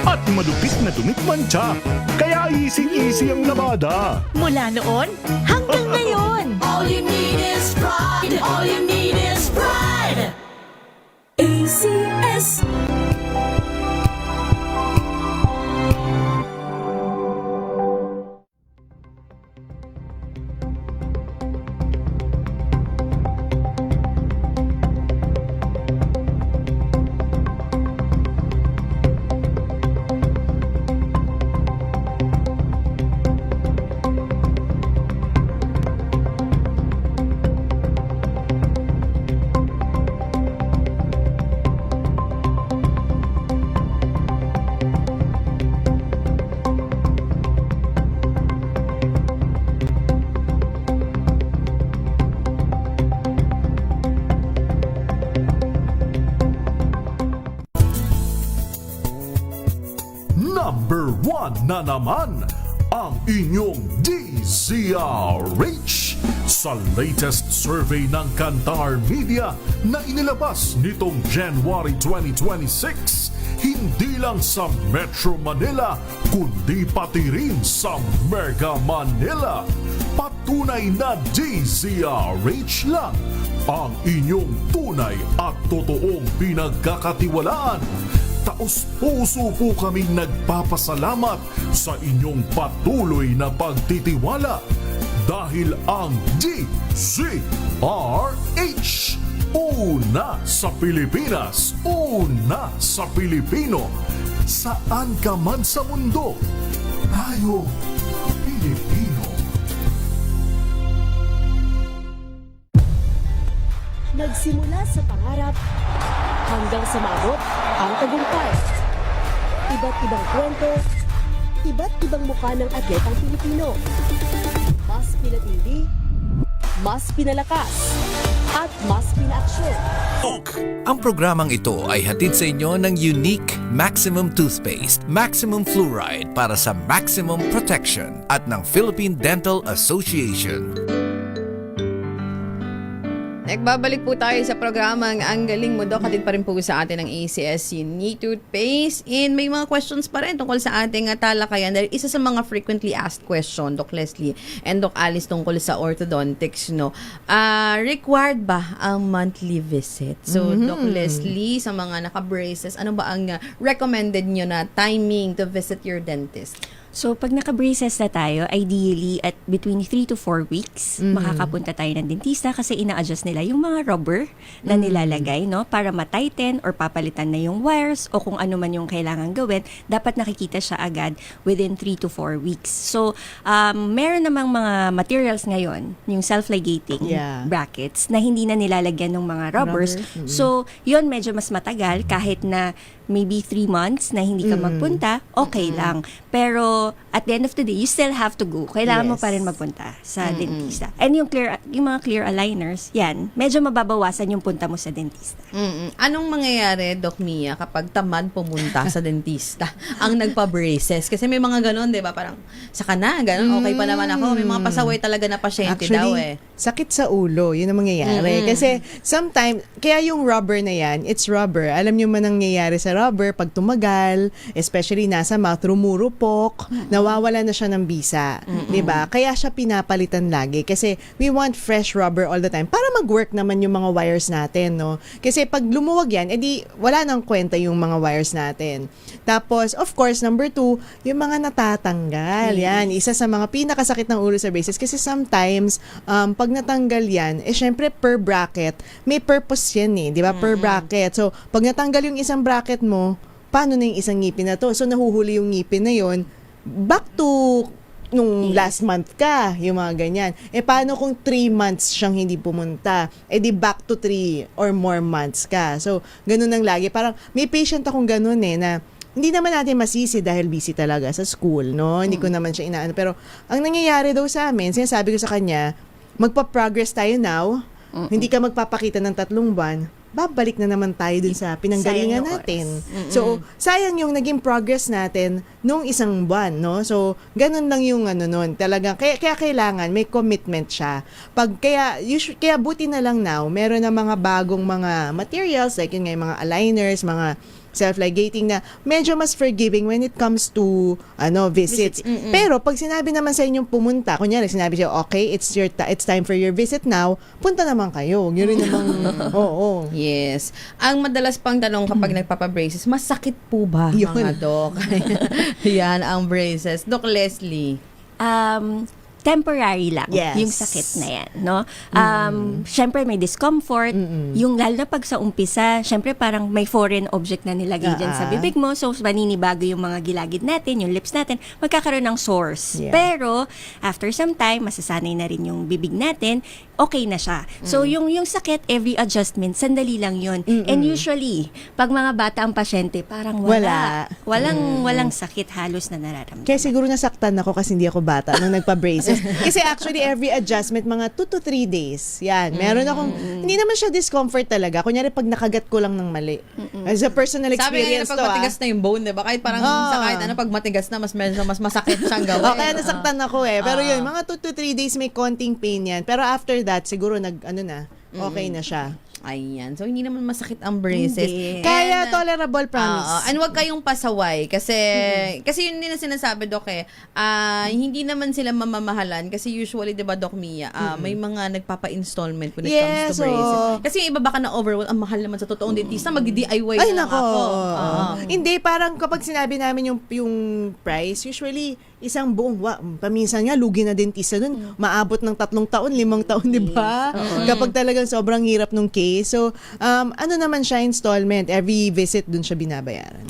at malupit na dungit mancha. Kaya easy-easy ang labada. Mula noon hanggang ngayon! All you need is pride. All you need is pride. ACS. Number 1 na naman ang inyong DZRH sa latest survey ng Kantar Media na inilabas nitong January 2026. Hindi lang sa Metro Manila, kundi pati rin sa Mega Manila. Patunay na DZRH lang ang inyong tunay at totoong pinagkakatiwalaan. Taos-puso po kaming nagpapasalamat sa inyong patuloy na pagtitiwala dahil ang DZRH, una sa Pilipinas, una sa Pilipino, saan ka man sa mundo, tayo Pilipino. Nagsimula sa pangarap hanggang sa maabot ang tagumpay. Iba't ibang kwento, iba't ibang mukha ng atletang Pilipino. Mas pinatindi, mas pinalakas, at mas pinaaksyon. Ang programang ito ay hatid sa inyo ng Unique Maximum Toothpaste, Maximum Fluoride para sa maximum protection at ng Philippine Dental Association. Nagbabalik po tayo sa programang Ang Galing Mo, Doc. Hatid pa rin po sa atin ng ACS Unique Toothpaste. And may mga questions pa rin tungkol sa ating talakayan. Dahil isa sa mga frequently asked question, Doc Leslie and Doc Alice, tungkol sa orthodontics, no? Required ba ang monthly visit? So, Doc Leslie, sa mga naka-braces, ano ba ang recommended nyo na timing to visit your dentist? So, pag naka-braces na tayo, ideally at between 3 to 4 weeks, makakapunta tayo ng dentista kasi ina-adjust nila yung mga rubber na nilalagay, no? Para ma-tighten or papalitan na yung wires o kung ano man yung kailangan gawin, dapat nakikita siya agad within 3 to 4 weeks. So, meron namang mga materials ngayon, yung self-ligating brackets, na hindi na nilalagyan ng mga rubbers. So, yun medyo mas matagal kahit na maybe 3 months na hindi ka magpunta, okay lang. Pero at the end of the day, you still have to go. Kailangan mo pa rin magpunta sa dentista. And yung mga clear aligners, yan, medyo mababawasan yung punta mo sa dentista. Anong mangyayari, Doc Mia, kapag tamad pumunta sa dentista ang nagpa-braces? Kasi may mga ganon, di ba? Parang, saka na, ganon, okay pa naman ako. May mga pasaway talaga na pasyente daw eh. Sakit sa ulo, yun ang mangyayari. Kasi sometimes, kaya yung rubber na yan, it's rubber. Alam nyo man ang nangyayari sa rubber, pag tumagal, especially nasa mouth, rumurupok, nawawala na siya ng bisa. Diba? Kaya siya pinapalitan lagi. Kasi we want fresh rubber all the time para mag-work naman yung mga wires natin, no? Kasi pag lumuwag yan, edi wala nang kwenta yung mga wires natin. Tapos, of course, number 2, yung mga natatanggal. Yan, isa sa mga pinakasakit ng ulo sa braces. Kasi sometimes, pag natanggal yan, syempre per bracket, may purpose yan eh. Diba? Per bracket. So, pag natanggal yung isang bracket mo, paano na yung isang ngipin na to? So, nahuhuli yung ngipin na yon, back to nung last month ka, yung mga ganyan. Paano kung 3 months siyang hindi pumunta? Di back to 3 or more months ka. So, ganun ang lagi. Parang, may patient akong ganun na hindi naman natin masisi dahil busy talaga sa school, no? Hindi ko naman siya inaano. Pero, ang nangyayari daw sa amin, sinasabi ko sa kanya, magpa-progress tayo now, hindi ka magpapakita ng 3 buwan, babalik na naman tayo dun sa pinanggalingan natin. So, sayang yung naging progress natin nung 1 buwan, no? So, ganun lang yung nun. Talagang, kaya kailangan, may commitment siya. Kaya buti na lang now, meron na mga bagong mga materials, like yun nga, yung mga aligners, mga self-ligating na medyo mas forgiving when it comes to visits. Pero pag sinabi naman sa inyong pumunta, kunyari sinabi siya, okay, it's time for your visit now, punta naman kayo. Yun rin namang, oo. Yes. Ang madalas pang tanong kapag nagpapa-braces, masakit po ba, mga Doc? Yan ang braces. Doc Leslie. Temporary lang yung sakit na yan, no? Syempre may discomfort, yung lalo na pag sa umpisa, syempre parang may foreign object na nilagay dyan sa bibig mo, so maninibago yung mga gilagid natin, yung lips natin, magkakaroon ng sores. Pero after some time, masasanay na rin yung bibig natin, okay na siya. So yung sakit, every adjustment, sandali lang yun. And usually, pag mga bata ang pasyente, parang walang sakit halos na nararamdaman. Kaya siguro nasaktan ako kasi hindi ako bata nung nagpa-braces. Kasi actually, every adjustment, mga 2 to 3 days. Yan. Meron akong, hindi naman siya discomfort talaga. Kunyari, pag nakagat ko lang ng mali. As a personal experience to. Sabi nga pag matigas na yung bone, diba? Kahit parang kahit pag matigas na, mas masakit siyang gawin. Kaya nasaktan ako Pero yun, mga 2 to 3 days may konting pain yan. Pero after that, siguro okay na siya. Ayan. So, hindi naman masakit ang braces. Kaya tolerable, promise. And wag kayong pasaway. Kasi yun din na sinasabi, Doc, hindi naman sila mamamahalan. Kasi usually, di ba, Doc Mia, may mga nagpapa-installment when it comes to braces. Kasi yung iba baka na-overwhelm, ang mahal naman sa totoong dentista, mag-DIY na lang ako. Hindi, parang kapag sinabi namin yung price, usually, isang buong, paminsan nga, lugi na dentista dun, maabot ng 3 taon, 5 taon, di ba? Kapag talagang sobrang hirap nung case. So, naman siya, installment. Every visit dun siya binabayaran.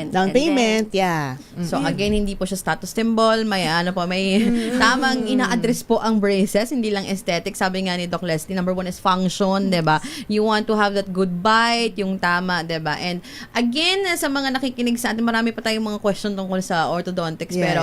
Down payment, yeah. So, again, hindi po siya status symbol. May tamang ina-address po ang braces, hindi lang aesthetic. Sabi nga ni Doc Leslie, number 1 is function, di ba? You want to have that good bite, yung tama, di ba? And again, sa mga nakikinig sa atin, marami pa tayong mga question tungkol sa orthodontics. Yeah. Pero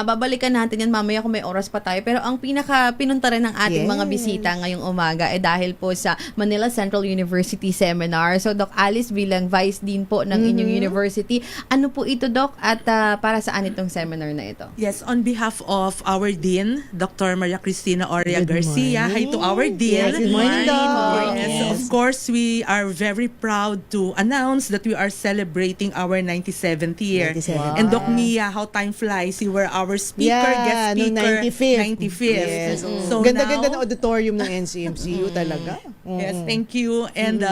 babalikan natin yan mamaya kung may oras pa tayo. Pero ang pinaka-pinunta rin ng ating mga bisita ngayong umaga dahil po sa Manila Central University Seminar. So, Doc Alice, bilang Vice Dean po ng inyong university, ano po ito, Doc? At para saan itong seminar na ito? Yes, on behalf of our Dean, Dr. Maria Cristina Oria Garcia. Hi to our Dean. Yes, good morning, Doc. Yes, of course, we are very proud to announce that we are celebrating our 97th year. 97th. And Doc Mia, how time flies. You were our speaker, guest no, speaker. 95th. Yes. So Ganda-ganda now, ng auditorium ng NCMCU talaga. Yes, thank you. And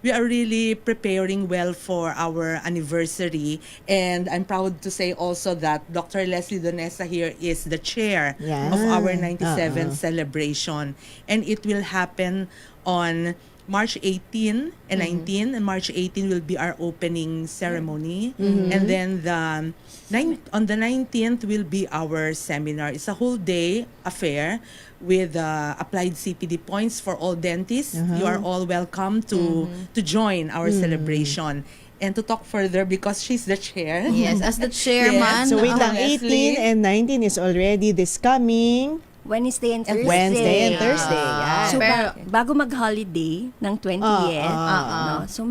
we are really preparing well for our anniversary. And I'm proud to say also that Dr. Leslie Donesa here is the chair of our 97th celebration. And it will happen on March 18 and 19. And March 18 will be our opening ceremony. And then on the 19th will be our seminar. It's a whole day affair with applied CPD points for all dentists. You are all welcome to join our celebration. And to talk further, because she's the chair. Yes, as the chairman. So wait lang, Leslie. 18 and 19 is already this coming Wednesday and Thursday. Wednesday and Thursday. Yan. So, bago mag-holiday ng 20th, no? So,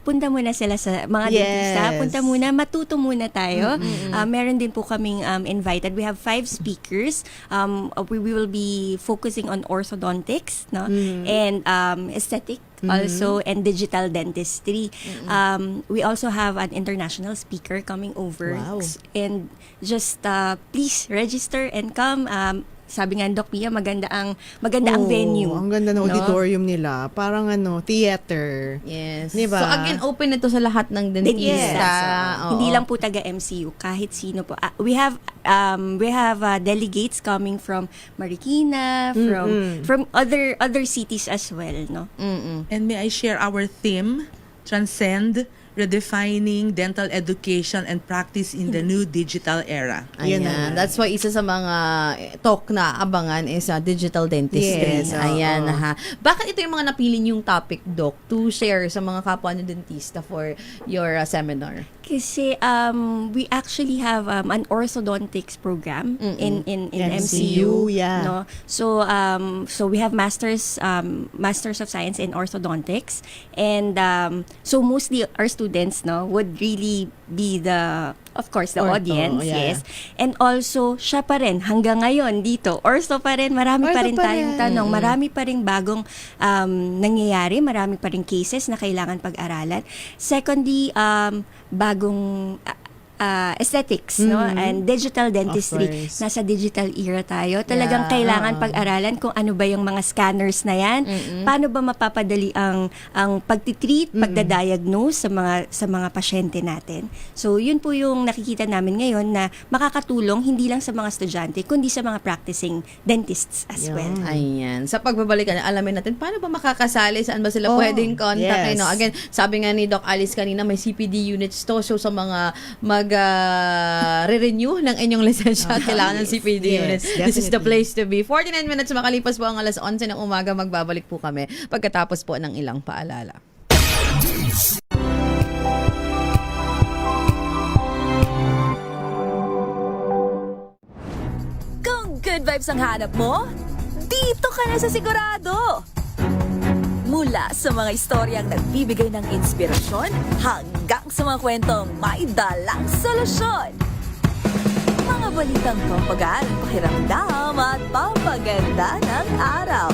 punta muna sila sa mga dentista. Punta muna, matuto muna tayo. Meron din po kaming invited. We have 5 speakers. We will be focusing on orthodontics, no? And aesthetic also, and digital dentistry. We also have an international speaker coming over. Wow. And just please register and come. Sabi nga, Doc Mia, maganda ang venue. Ang ganda ng auditorium nila. Parang theater. Yes. Diba? So again, open ito sa lahat ng dentista. Oo. Hindi lang po taga MCU, kahit sino po. We have delegates coming from Marikina, from other cities as well, no? And may I share our theme, Transcend, Redefining Dental Education and Practice in the New Digital Era. Ayan. That's why isa sa mga talk na abangan is digital dentistry. Yes, Ayan. Bakit ito yung mga napili niyong topic, Doc, to share sa mga kapwa niyo dentista for your seminar? Kasi we actually have an orthodontics program in MCU, no? So we have masters of science in orthodontics, and so mostly our students, no, would really be the audience, yes. And also, siya pa rin, hanggang ngayon dito, ortho pa rin, marami pa rin tayong tanong, marami pa rin bagong nangyayari, marami pa rin cases na kailangan pag-aralan. Secondly, bagong aesthetics, no, and digital dentistry. Nasa digital era tayo. Talagang kailangan pag-aralan kung ano ba yung mga scanners na yan. Paano ba mapapadali ang pagtitreat, pagdadiagnose sa mga pasyente natin. So, yun po yung nakikita namin ngayon na makakatulong hindi lang sa mga estudyante, kundi sa mga practicing dentists as well. Ayan. Sa pagbabalikan, alamin natin paano ba makakasali, saan ba sila pwedeng kontakin. No? Again, sabi nga ni Doc Alice kanina, may CPD units to. So, sa mga re-renew ng inyong lisensya at kailangan ng CPD units. This is the place to be. 49 minutes makalipas po ang alas 11 ng umaga. Magbabalik po kami pagkatapos po ng ilang paalala. Kung good vibes ang hanap mo, dito ka na sa Sigurado! Mula sa mga istoryang nagbibigay ng inspirasyon hanggang sa mga kwentong may dalang solusyon. Mga balitang pampagaan, pakiramdam at pampaganda ng araw.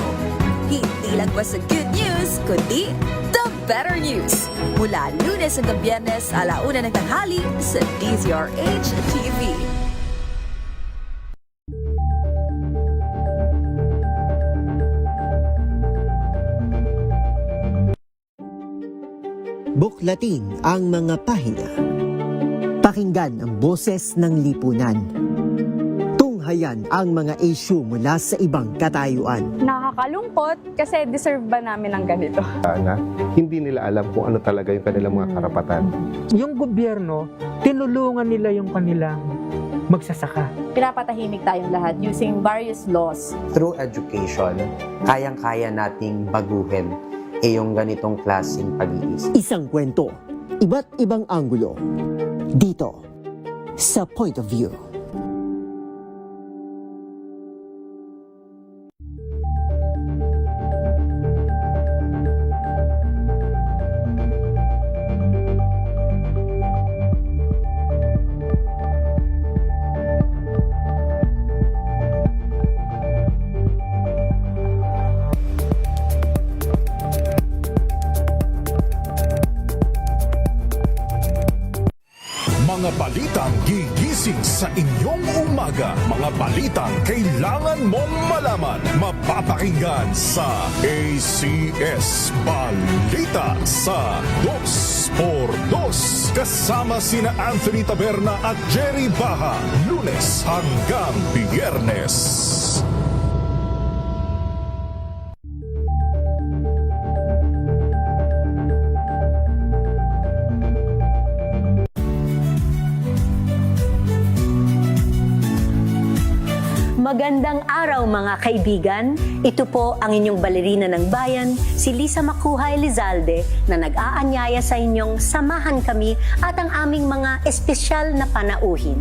Hindi lang ba sa good news, kundi the better news. Mula Lunes hanggang Biyernes, 1:00 ng tanghali sa DZRH TV. Buklatin ang mga pahina. Pakinggan ang boses ng lipunan. Tunghayan ang mga issue mula sa ibang katayuan. Nakakalungkot kasi deserve ba namin ng ganito? Na hindi nila alam kung ano talaga yung kanilang mga karapatan. Yung gobyerno, tinulungan nila yung kanilang magsasaka. Pinapatahimik tayong lahat using various laws. Through education, kayang-kaya nating baguhin yung ganitong klaseng pag-iisip. Isang kwento, Iba't ibang anggulo. Dito, sa Point of View. Mga balitang gigising sa inyong umaga. Mga balitang kailangan mong malaman. Mapapakinggan sa ACS Balita sa 2x2. Kasama sina Anthony Taberna at Jerry Baha. Lunes hanggang Biyernes. Magandang araw mga kaibigan. Ito po ang inyong balerina ng bayan, si Lisa Makuhay Lizalde, na nag-aanyaya sa inyong samahan kami at ang aming mga espesyal na panauhin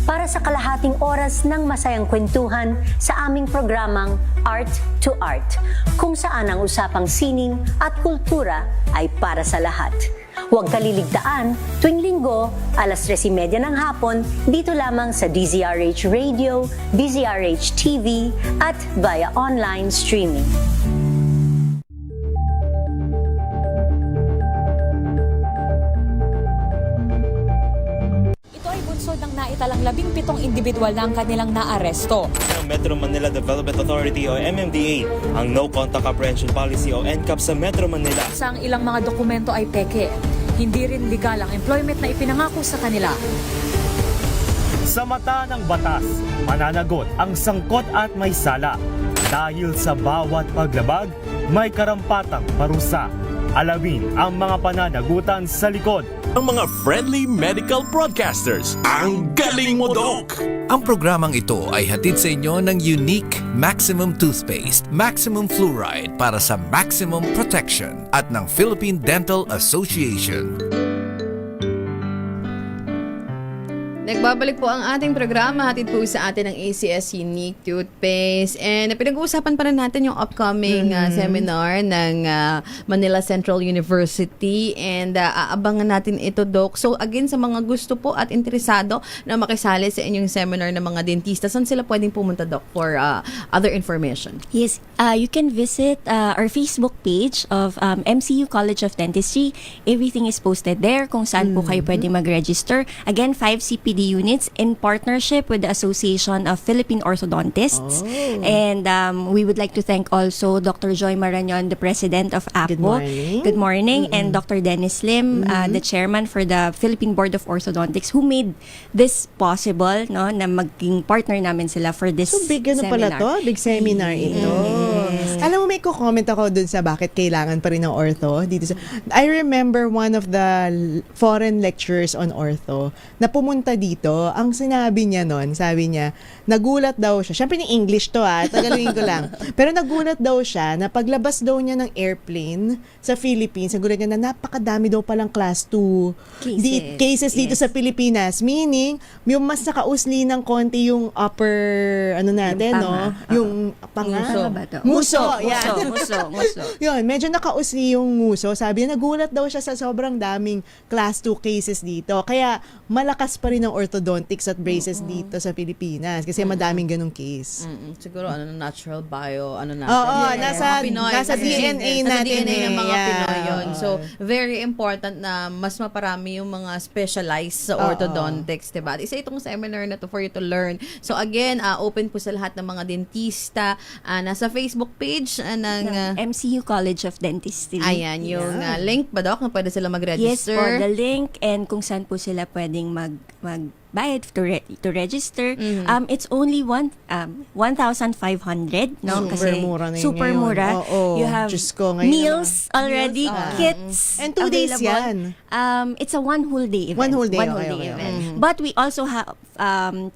para sa kalahating oras ng masayang kwentuhan sa aming programang Art to Art, kung saan ang usapang sining at kultura ay para sa lahat. Huwag kaliligtaan, tuwing linggo, alas 3:30 ng hapon, dito lamang sa DZRH Radio, DZRH TV, at via online streaming. Ito ay bunsod ng naitalang 17 individual na ang kanilang naaresto. Ng Metro Manila Development Authority o MMDA ang No Contact Apprehension Policy o NCAP sa Metro Manila. Sa ang ilang mga dokumento ay peke. Hindi rin legal ang employment na ipinangako sa kanila. Sa mata ng batas, mananagot ang sangkot at may sala. Dahil sa bawat paglabag, may karampatang parusa. Alamin ang mga pananagutan sa likod. Ang mga friendly medical broadcasters. Ang galing mo, Doc! Ang programang ito ay hatid sa inyo ng Unique Maximum Toothpaste, Maximum Fluoride para sa maximum protection at ng Philippine Dental Association. Nagbabalik po ang ating programa. Hatid po sa atin ng ACS Unique Toothpaste. And pinag-uusapan pa rin natin yung upcoming seminar ng Manila Central University. And aabangan natin ito, Doc. So again, sa mga gusto po at interesado na makisali sa inyong seminar ng mga dentista, saan sila pwedeng pumunta, Doc, for other information? Yes, you can visit our Facebook page of MCU College of Dentistry. Everything is posted there kung saan po kayo pwedeng mag-register. Again, 5 CPD units in partnership with the Association of Philippine Orthodontists. And we would like to thank also Dr. Joy Marañon, the president of APO. Good morning. And Dr. Dennis Lim, the chairman for the Philippine Board of Orthodontics, who made this possible, no, na maging partner namin sila for this So big ano pala to? Big seminar ito. Alam mo, may ko-comment ako dun sa bakit kailangan pa rin ng ortho dito sa... I remember one of the foreign lecturers on ortho na pumunta dito. Ang sinabi niya nun, sabi niya, nagulat daw siya. Siyempre ni English to tagalogin ko lang. Pero nagulat daw siya na paglabas daw niya ng airplane sa Philippines, nagulat niya na napakadami daw palang class 2 cases dito sa Pilipinas. Meaning, yung mas nakausli ng konti yung upper, ano natin, yung panga. Nguso. Yan. Nguso. Yun, medyo nakausli yung nguso. Sabi niya, nagulat daw siya sa sobrang daming class 2 cases dito. Kaya, malakas pa rin ang orthodontics at braces dito sa Pilipinas kasi madaming ganung case. Siguro natural bio, nasa DNA natin. Nasa DNA ng mga Pinoy yun. So, very important na mas maparami yung mga specialized sa orthodontics, diba? Isa itong seminar na to for you to learn. So, again, open po sa lahat ng mga dentista. Nasa Facebook page ng MCU College of Dentistry. Ayan, yung link ba, Doc, na pwede sila mag-register? Yes, for the link and kung saan po sila pwedeng magbayad to register. It's only 1,500, no? Super mura na yun super ngayon. mura. Oo. You have Diyos ko, ngayon meals already, kits And 2 days available. yan. It's a one whole day event. One whole day, One okay, whole day okay, event. okay. But we also have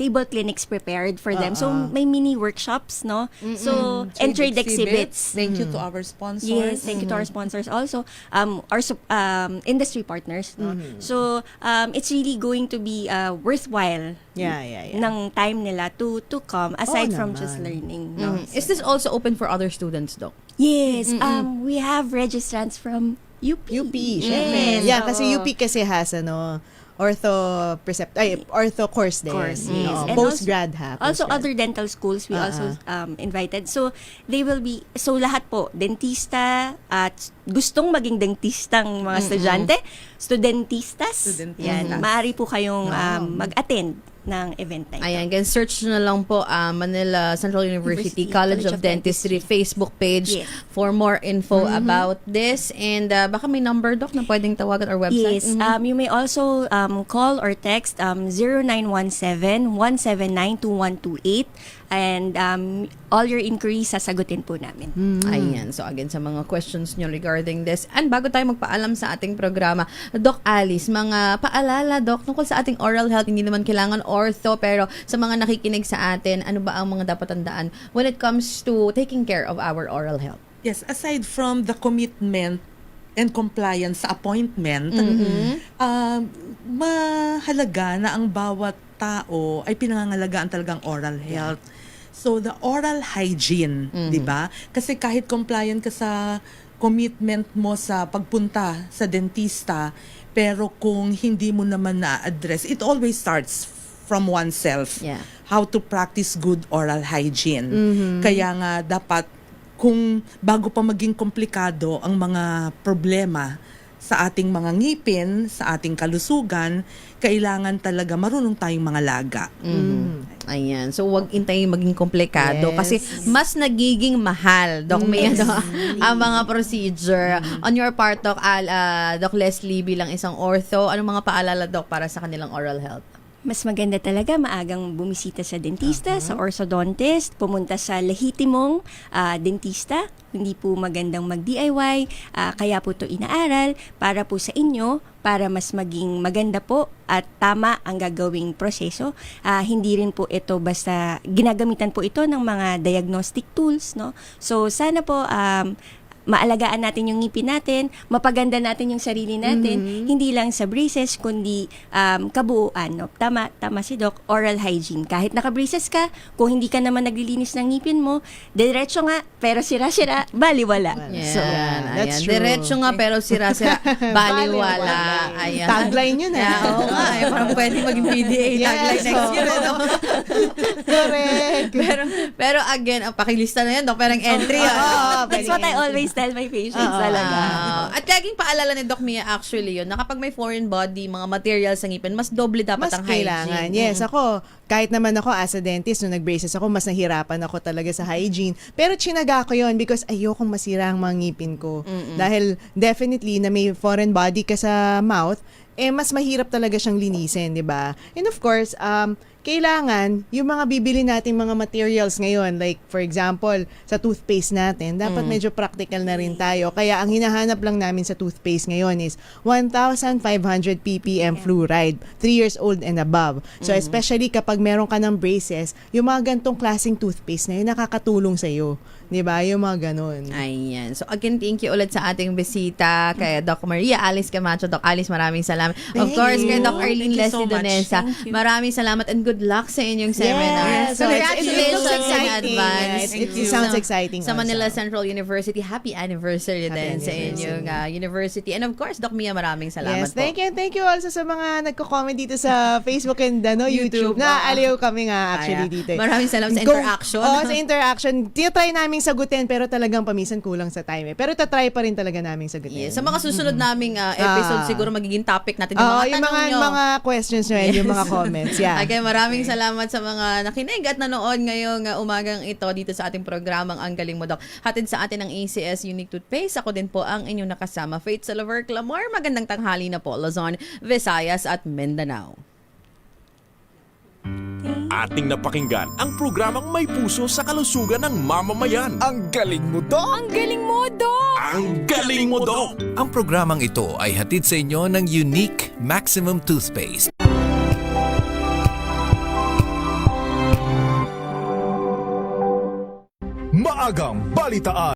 table clinics prepared for them. So may mini workshops, no? So and trade exhibits. Thank you to our sponsors. Yes, thank you to our sponsors also. Our industry partners, no? So it's really going to be worthwhile. Yeah. Ng time nila to come aside from naman. just learning, no? Is this also open for other students, Doc? Yes, we have registrants from UP. Syempre. Yes. Yeah, kasi oo. UP kasi has ortho course din. Course, yes. Oo, And post-grad Also other dental schools we also invited. So they will be, so lahat po, dentista at gustong maging dentistang mga estudyante, studentistas, yan, maaari po kayong mag-attend ng event na ito. Ayan, again, search na lang po Manila Central University College of Dentistry Facebook page for more info about this. And baka may number, Doc, na pwedeng tawagan or website? Yes, you may also call or text 0917-179-2128 and all your inquiries sasagutin po namin. Ayan. So again, sa mga questions nyo regarding this. And bago tayo magpaalam sa ating programa, Doc Alice, mga paalala, Doc, tungkol sa ating oral health. Hindi naman kailangan ortho, pero sa mga nakikinig sa atin, ano ba ang mga dapat tandaan when it comes to taking care of our oral health? Yes, aside from the commitment and compliance sa appointment, mahalaga na ang bawat tao ay pinangangalagaan talagang oral health. So the oral hygiene, 'di ba? Kasi kahit compliant ka sa commitment mo sa pagpunta sa dentista, pero kung hindi mo naman na-address, it always starts from oneself. Yeah. How to practice good oral hygiene. Kaya nga dapat kung bago pa maging komplikado ang mga problema sa ating mga ngipin, sa ating kalusugan, kailangan talaga marunong tayong mga laga. Ayan. So, wag intayin maging komplikado kasi mas nagiging mahal, Doc May, ang mga procedure. On your part, Doc, Doc Leslie, bilang isang ortho, anong mga paalala, Doc, para sa kanilang oral health? Mas maganda talaga maagang bumisita sa dentista, sa orthodontist, pumunta sa lehitimong dentista. Hindi po magandang mag-DIY, kaya po ito inaaral para po sa inyo, para mas maging maganda po at tama ang gagawing proseso. Hindi rin po ito basta ginagamitan po ito ng mga diagnostic tools, no? So sana po maalagaan natin yung ngipin natin, mapaganda natin yung sarili natin, hindi lang sa braces, kundi kabuuan. No? Tama si Doc, oral hygiene. Kahit naka-braces ka, kung hindi ka naman naglilinis ng ngipin mo, diretso nga, pero sira-sira, baliwala. Yan, So, ayan. Diretso nga pero sira-sira, baliwala. Ayan. Tagline yun Oo nga, parang pwede maging PDA tagline next year. Correct. Pero again, pakilista na yan, Doc, parang entry. That's what I always tell my patients talaga. At laging paalala ni Doc Mia actually yun, na kapag may foreign body, mga materials sa ngipin, mas doble dapat Mas ang kailangan. hygiene. Yes, ako, kahit naman ako as a dentist, nung nag-braces ako, mas nahirapan ako talaga sa hygiene. Pero chinaga ko yun because ayokong masira ang mga ngipin ko. Dahil definitely na may foreign body ka sa mouth, mas mahirap talaga siyang linisin, di ba? And of course, kailangan yung mga bibili nating mga materials ngayon, like for example, sa toothpaste natin, dapat medyo practical na rin tayo. Kaya ang hinahanap lang namin sa toothpaste ngayon is 1,500 ppm fluoride, 3 years old and above. So especially kapag meron ka ng braces, yung mga gantong klaseng toothpaste na yun, nakakatulong sa'yo. Di ba? Yung mga ganun. Ayan. So again, thank you ulit sa ating bisita kay Doc Maria Alice Camacho. Doc Alice, maraming salamat. Of course, kay Doc Arlene Leslie Donesa. Maraming salamat and good luck sa inyong seminar. Yes. So congratulations it in advance. It sounds exciting. Sa also. Manila Central University. Happy anniversary din sa inyong university. And of course, Doc Mia, maraming salamat Yes, po. thank you also sa mga nagko-comment dito sa Facebook and YouTube. Naaliw kami nga actually dito. Maraming salamat sa interaction. Sa interaction. Try naming sagutin pero talagang paminsan kulang sa time. Pero tatry pa rin talaga naming sagutin. Yes. Sa mga susunod naming episode, siguro magiging topic natin yung mga tanong nyo. Mga questions nyo and yung mga comments. Yeah. Okay, maraming salamat sa mga nakinig at nanood ngayong umagang ito dito sa ating programang Ang Galing Mo, Doc. Hatid sa atin ng ACS Unique Toothpaste. Ako din po ang inyong nakasama, Faith Salaver Clamor. Magandang tanghali na po, Luzon, Visayas at Mindanao. ating napakinggan ang programang may puso sa kalusugan ng mamamayan. Ang galing mo, Doc! Ang galing mo, Doc! Ang galing mo, Doc! Ang programang ito ay hatid sa inyo ng Unique Maximum Toothpaste. Maagang balitaan.